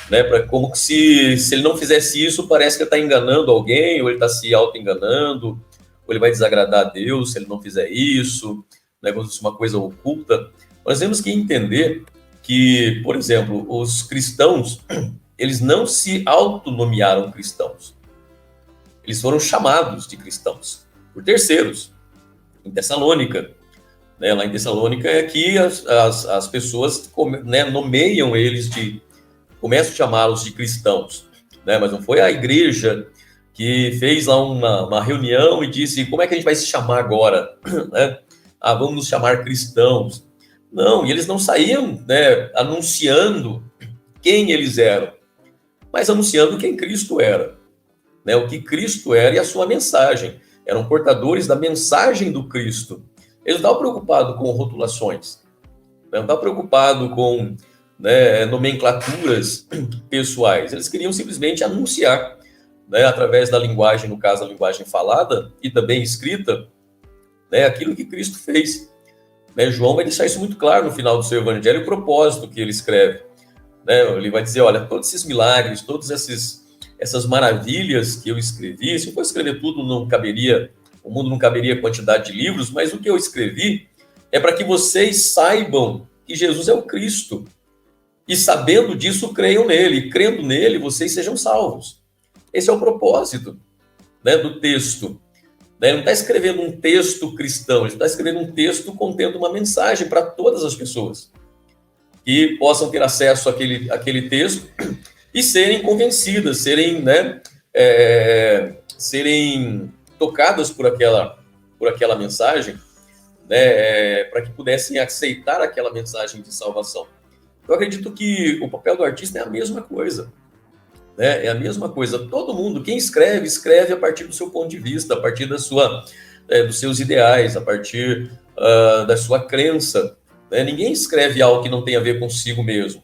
né? Como que se ele não fizesse isso, parece que ele está enganando alguém, ou ele está se auto-enganando, ou ele vai desagradar a Deus se ele não fizer isso, né? Como se fosse uma coisa oculta. Nós temos que entender que, por exemplo, os cristãos, eles não se autonomearam cristãos. Eles foram chamados de cristãos por terceiros. Em Tessalônica, né? Lá em Tessalônica é que as pessoas, né, nomeiam eles começam a chamá-los de cristãos, né? Mas não foi a igreja que fez lá uma reunião e disse, como é que a gente vai se chamar agora? Né? Vamos nos chamar cristãos. Não, e eles não saíam, né, anunciando quem eles eram, mas anunciando quem Cristo era, né? O que Cristo era e a sua mensagem. Eram portadores da mensagem do Cristo. Eles não estavam preocupados com rotulações, não estavam preocupados com, né, nomenclaturas pessoais. Eles queriam simplesmente anunciar, né, através da linguagem, no caso a linguagem falada e também escrita, né, aquilo que Cristo fez. Né? João vai deixar isso muito claro no final do seu evangelho, o propósito que ele escreve. Né? Ele vai dizer, olha, todos esses milagres, todas essas maravilhas que eu escrevi, se eu for escrever tudo, o mundo não caberia quantidade de livros, mas o que eu escrevi é para que vocês saibam que Jesus é o Cristo. E sabendo disso, creiam nele. E crendo nele, vocês sejam salvos. Esse é o propósito, né, do texto. Ele não está escrevendo um texto cristão, ele está escrevendo um texto contendo uma mensagem para todas as pessoas. que possam ter acesso àquele texto e serem convencidas, serem, né, serem tocadas por aquela mensagem, né, para que pudessem aceitar aquela mensagem de salvação. Eu acredito que o papel do artista é a mesma coisa, né? É a mesma coisa. Todo mundo, quem escreve, escreve a partir do seu ponto de vista, a partir dos seus ideais, a partir da sua crença, né? Ninguém escreve algo que não tem a ver consigo mesmo.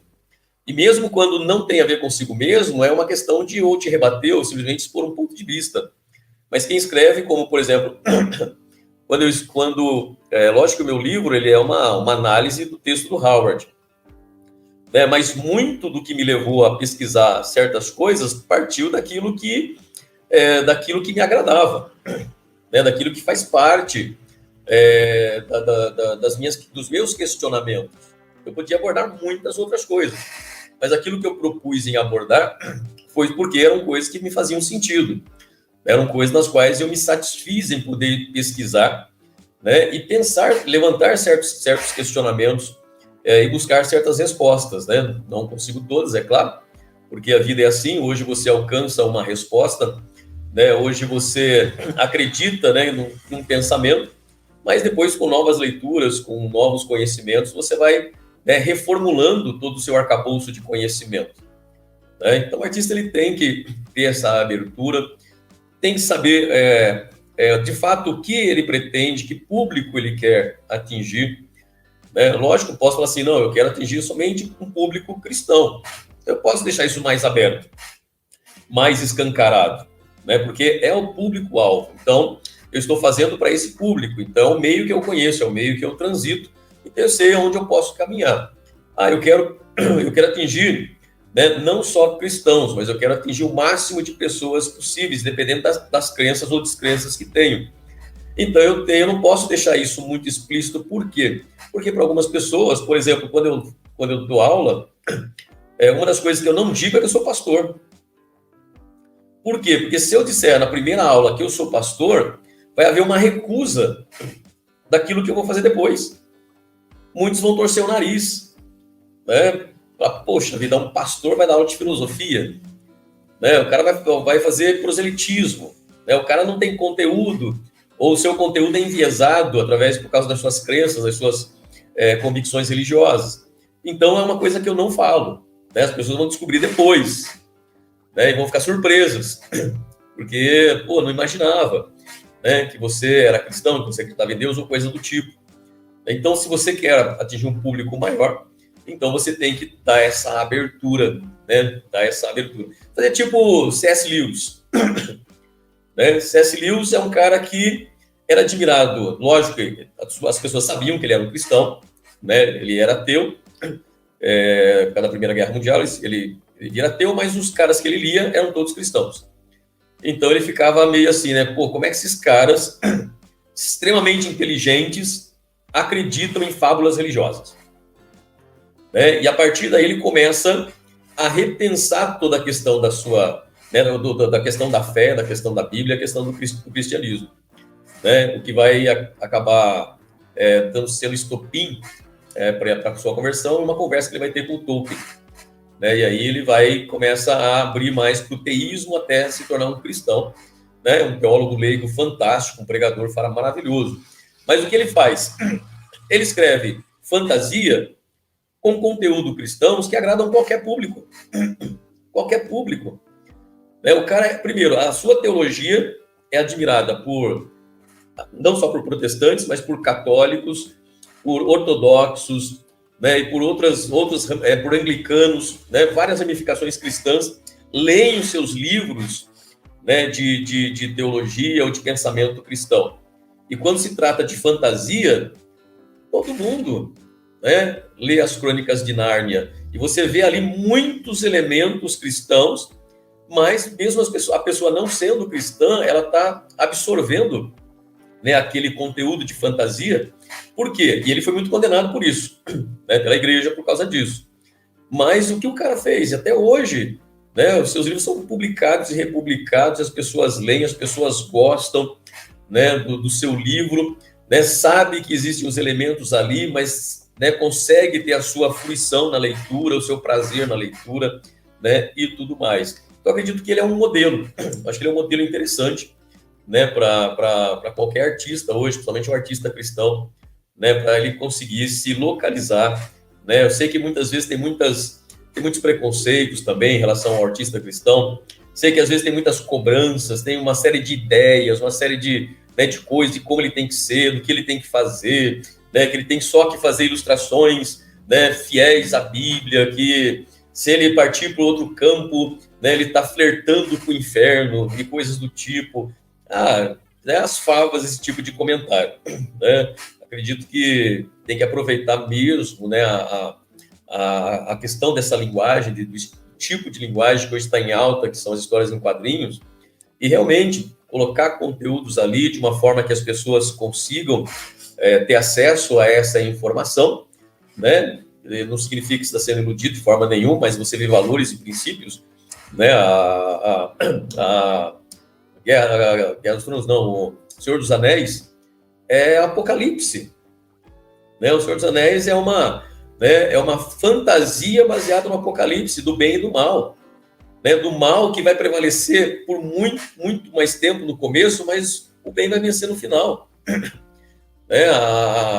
E mesmo quando não tem a ver consigo mesmo, é uma questão de ou te rebater ou simplesmente expor um ponto de vista. Mas quem escreve, como, por exemplo, lógico que o meu livro ele é uma análise do texto do Howard, né? Mas muito do que me levou a pesquisar certas coisas partiu daquilo que me agradava, né? Daquilo que faz parte dos meus questionamentos. Eu podia abordar muitas outras coisas, mas aquilo que eu propus em abordar foi porque eram coisas que me faziam sentido, eram coisas nas quais eu me satisfiz em poder pesquisar, né? E pensar, levantar certos questionamentos e buscar certas respostas, né? Não consigo todas, é claro, porque a vida é assim. Hoje você alcança uma resposta, né? Hoje você acredita, né, num pensamento, mas depois com novas leituras, com novos conhecimentos, você vai, né, reformulando todo o seu arcabouço de conhecimento, né? Então o artista ele tem que ter essa abertura, tem que saber de fato o que ele pretende, que público ele quer atingir, né? Lógico, posso falar assim, não, eu quero atingir somente um público cristão. Eu posso deixar isso mais aberto, mais escancarado, né? Porque é o público-alvo. Então, eu estou fazendo para esse público. Então, é o meio que eu conheço, é o meio que eu transito, então eu sei onde eu posso caminhar. Eu quero atingir, né, não só cristãos, mas eu quero atingir o máximo de pessoas possíveis, dependendo das crenças ou descrenças que tenho. Então, eu não posso deixar isso muito explícito. Por quê? Porque para algumas pessoas, por exemplo, quando eu dou aula, uma das coisas que eu não digo é que eu sou pastor. Por quê? Porque se eu disser na primeira aula que eu sou pastor, vai haver uma recusa daquilo que eu vou fazer depois. Muitos vão torcer o nariz, né? Poxa vida, um pastor vai dar aula de filosofia, né? O cara vai fazer proselitismo, né? O cara não tem conteúdo, ou o seu conteúdo é enviesado por causa das suas crenças, das suas convicções religiosas. Então é uma coisa que eu não falo, né? As pessoas vão descobrir depois, né? E vão ficar surpresas, porque, não imaginava, né, que você era cristão, que você acreditava em Deus ou coisa do tipo. Então, se você quer atingir um público maior, então você tem que dar essa abertura, né? Fazer tipo C.S. Lewis. Né? C.S. Lewis é um cara que era admirado. Lógico que as pessoas sabiam que ele era um cristão, né? Ele era ateu. Por causa da Primeira Guerra Mundial, ele era ateu, mas os caras que ele lia eram todos cristãos. Então ele ficava meio assim, né? Como é que esses caras extremamente inteligentes acreditam em fábulas religiosas? Né? E a partir daí ele começa a repensar toda a questão da sua, né, da questão da fé, da questão da Bíblia, a questão do cristianismo, né? O que vai acabar sendo estopim para a sua conversão, uma conversa que ele vai ter com o Tolkien, né? E aí ele começa a abrir mais para o teísmo até se tornar um cristão, né? Um teólogo leigo fantástico, um pregador maravilhoso. Mas o que ele faz? Ele escreve fantasia com conteúdo cristãos que agradam qualquer público. Qualquer público. Né? O cara, primeiro, a sua teologia é admirada não só por protestantes, mas por católicos, por ortodoxos, né? E por por anglicanos, né? Várias ramificações cristãs leem os seus livros, né, de teologia ou de pensamento cristão. E quando se trata de fantasia, todo mundo, né, lê as Crônicas de Nárnia, e você vê ali muitos elementos cristãos, mas mesmo a pessoa não sendo cristã, ela está absorvendo, né, aquele conteúdo de fantasia. Por quê? E ele foi muito condenado por isso, né, pela igreja por causa disso. Mas o que o cara fez até hoje, né, os seus livros são publicados e republicados, as pessoas leem, as pessoas gostam, né, do seu livro, né, sabe que existem os elementos ali, mas né, consegue ter a sua fruição na leitura, o seu prazer na leitura, né, e tudo mais. Então, acredito que ele é um modelo, acho que ele é um modelo interessante, né, para qualquer artista hoje, principalmente um artista cristão, né, para ele conseguir se localizar, né. Eu sei que muitas vezes tem muitos preconceitos também em relação ao artista cristão, sei que às vezes tem muitas cobranças, tem uma série de ideias, uma série de, né, de coisas, de como ele tem que ser, do que ele tem que fazer, né, que ele tem só que fazer ilustrações, né, fiéis à Bíblia, que se ele partir para outro campo, né, ele está flertando com o inferno e coisas do tipo. Né, as favas, esse tipo de comentário. Né? Acredito que tem que aproveitar mesmo, né, a questão dessa linguagem, do tipo de linguagem que hoje está em alta, que são as histórias em quadrinhos, e realmente colocar conteúdos ali de uma forma que as pessoas consigam ter acesso a essa informação, né? Não significa que está sendo iludido de forma nenhuma, mas você vê valores e princípios, né? Guerra dos Tronos, não, o Senhor dos Anéis é Apocalipse, né? O Senhor dos Anéis é uma fantasia baseada no Apocalipse, do bem e do mal, né? Do mal que vai prevalecer por muito, muito mais tempo no começo, mas o bem vai vencer no final.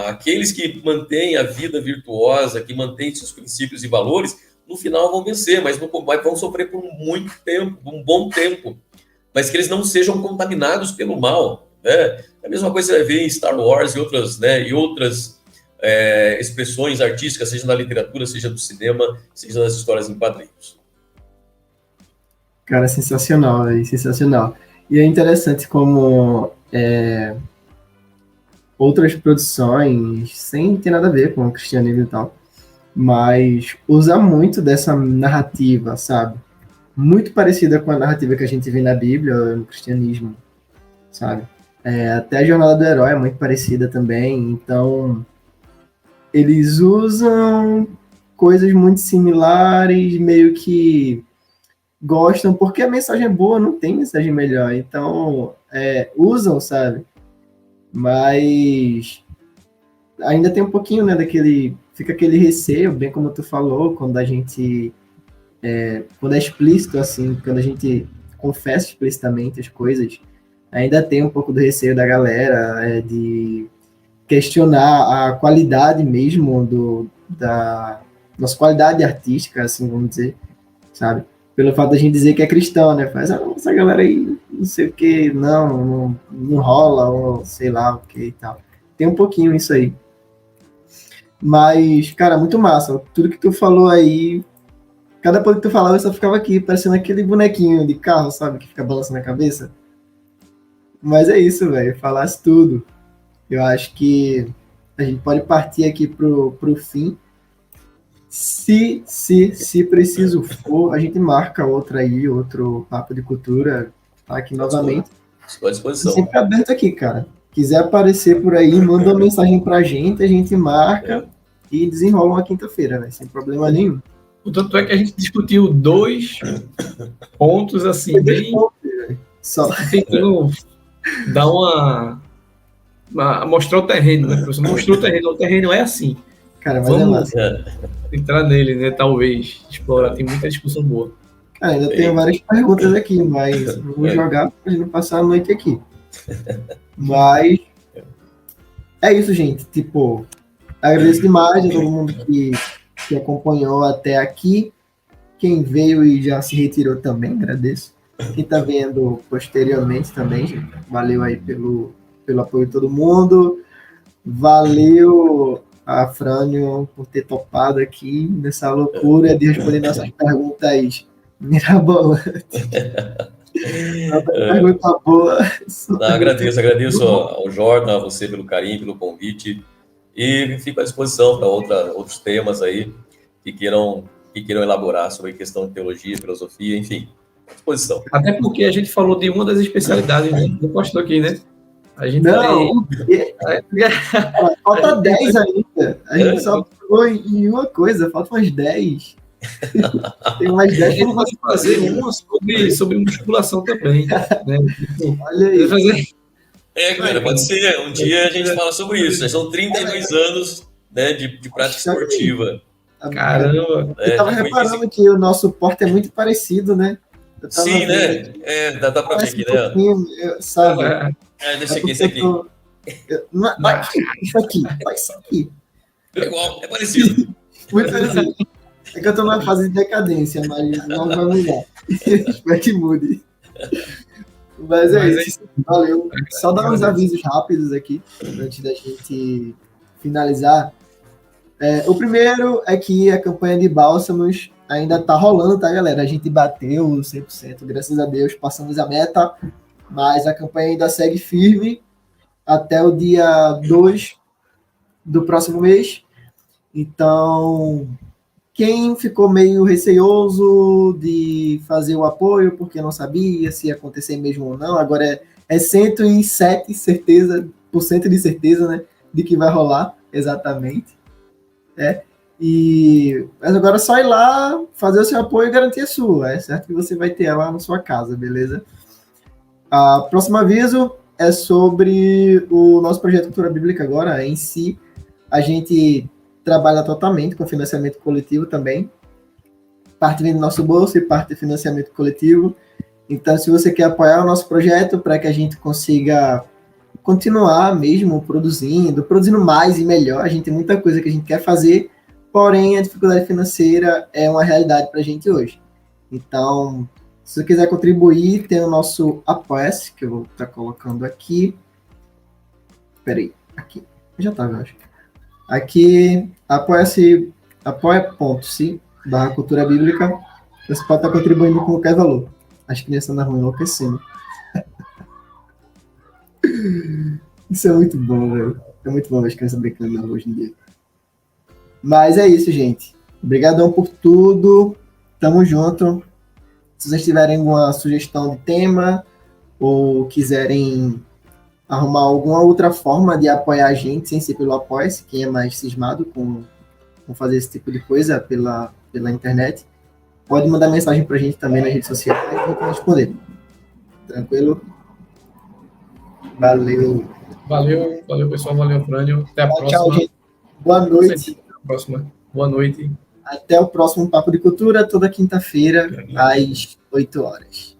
Aqueles que mantêm a vida virtuosa, que mantêm seus princípios e valores, no final vão vencer, mas vão sofrer por muito tempo, um bom tempo, mas que eles não sejam contaminados pelo mal, né? A mesma coisa você vai ver em Star Wars e outras, né, expressões artísticas, seja na literatura, seja do cinema, seja nas histórias em quadrinhos. Cara, sensacional, véio, sensacional. E é interessante como outras produções, sem ter nada a ver com o cristianismo e tal, mas usa muito dessa narrativa, sabe? Muito parecida com a narrativa que a gente vê na Bíblia, no cristianismo, sabe? Até a jornada do herói é muito parecida também, então eles usam coisas muito similares, meio que gostam, porque a mensagem é boa, não tem mensagem melhor, então usam, sabe? Mas ainda tem um pouquinho, né, fica aquele receio, bem como tu falou, quando a gente, quando é explícito, assim, quando a gente confessa explicitamente as coisas, ainda tem um pouco do receio da galera, de questionar a qualidade mesmo da nossa qualidade artística, assim, vamos dizer, sabe? Pelo fato da gente dizer que é cristão, né? Faz, essa galera aí, não sei o que, não rola, ou sei lá o que e tal. Tem um pouquinho isso aí. Mas, cara, muito massa. Tudo que tu falou aí, cada pouco que tu falava, eu só ficava aqui, parecendo aquele bonequinho de carro, sabe? Que fica balançando a cabeça. Mas é isso, velho. Falasse tudo. Eu acho que a gente pode partir aqui pro fim. Se preciso for, a gente marca outro papo de cultura, tá aqui novamente. Estou à disposição. Sempre aberto aqui, cara. Quiser aparecer por aí, manda uma mensagem pra gente, a gente marca e desenrola uma quinta-feira, né? Sem problema nenhum. O tanto é que a gente discutiu 2 pontos, assim, bem... Só. Tentando dar mostrar o terreno, né, professor? Mostrou o terreno é assim. Cara, mas é massa. Entrar nele, né? Talvez. Explorar, tem muita discussão boa. Cara, ainda tenho várias perguntas aqui, mas vou jogar pra gente não passar a noite aqui. Mas é isso, gente. Tipo, agradeço demais a todo mundo que acompanhou até aqui. Quem veio e já se retirou também, agradeço. Quem tá vendo posteriormente também, gente, valeu aí pelo apoio de todo mundo. Valeu a Frânio por ter topado aqui nessa loucura de responder nossas perguntas mirabolantes. Pergunta boa. Agradeço ao Jordan, a você pelo carinho, pelo convite, e fico à disposição para outros temas aí que queiram elaborar sobre a questão de teologia, filosofia, enfim, à disposição. Até porque a gente falou de uma das especialidades do pastor aqui, né? A gente falta 10 ainda. A gente só falou em uma coisa, falta umas 10. Tem mais 10 que pode fazer uma sobre musculação também. Né? Olha aí. Cara, pode ser. Um dia a gente fala sobre isso. Já são 32 anos né, de prática esportiva. Caramba! Eu tava reparando que o nosso porte é muito parecido, né? Sim, né? Dá pra ver aqui, né? Sabe? Deixa aqui, esse aqui. Isso aqui, olha isso aqui. É igual, é parecido. Muito parecido. É que eu tô numa fase de decadência, mas não vai mudar. Espero que mude. Mas é isso. Valeu. Só dar uns avisos rápidos aqui, antes da gente finalizar. O primeiro é que a campanha de bálsamos ainda tá rolando, tá, galera? A gente bateu 100%, graças a Deus, passamos a meta, mas a campanha ainda segue firme até o dia 2 do próximo mês. Então, quem ficou meio receoso de fazer o apoio, porque não sabia se ia acontecer mesmo ou não, agora é 107% de certeza, né, de que vai rolar, exatamente. Mas agora é só ir lá, fazer o seu apoio e garantir a sua. É certo que você vai ter ela na sua casa, beleza? Próximo aviso é sobre o nosso projeto Cultura Bíblica agora, em si. A gente trabalha totalmente com financiamento coletivo também. Parte vem do nosso bolso e parte de financiamento coletivo. Então, se você quer apoiar o nosso projeto para que a gente consiga continuar mesmo produzindo mais e melhor, a gente tem muita coisa que a gente quer fazer, porém a dificuldade financeira é uma realidade para a gente hoje. Então, se você quiser contribuir, tem o nosso Apoia-se, que eu vou estar colocando aqui. Peraí, aqui. Já estava, eu acho. Aqui, apoia.se /cultura bíblica. Você pode estar contribuindo com qualquer valor. As crianças na rua enlouquecendo. Isso é muito bom, velho. É muito bom ver as crianças brincando na rua hoje em dia. Mas é isso, gente. Obrigadão por tudo. Tamo junto. Se vocês tiverem alguma sugestão de tema ou quiserem arrumar alguma outra forma de apoiar a gente sem ser pelo Apoia-se, quem é mais cismado com fazer esse tipo de coisa pela internet, pode mandar mensagem pra gente também nas redes sociais e a gente vai responder. Tranquilo? Valeu. Valeu, pessoal. Valeu, Frânio. Até a próxima. Tchau, gente. Boa noite. Até a próxima. Boa noite. Até o próximo Papo de Cultura, toda quinta-feira, às 8 horas.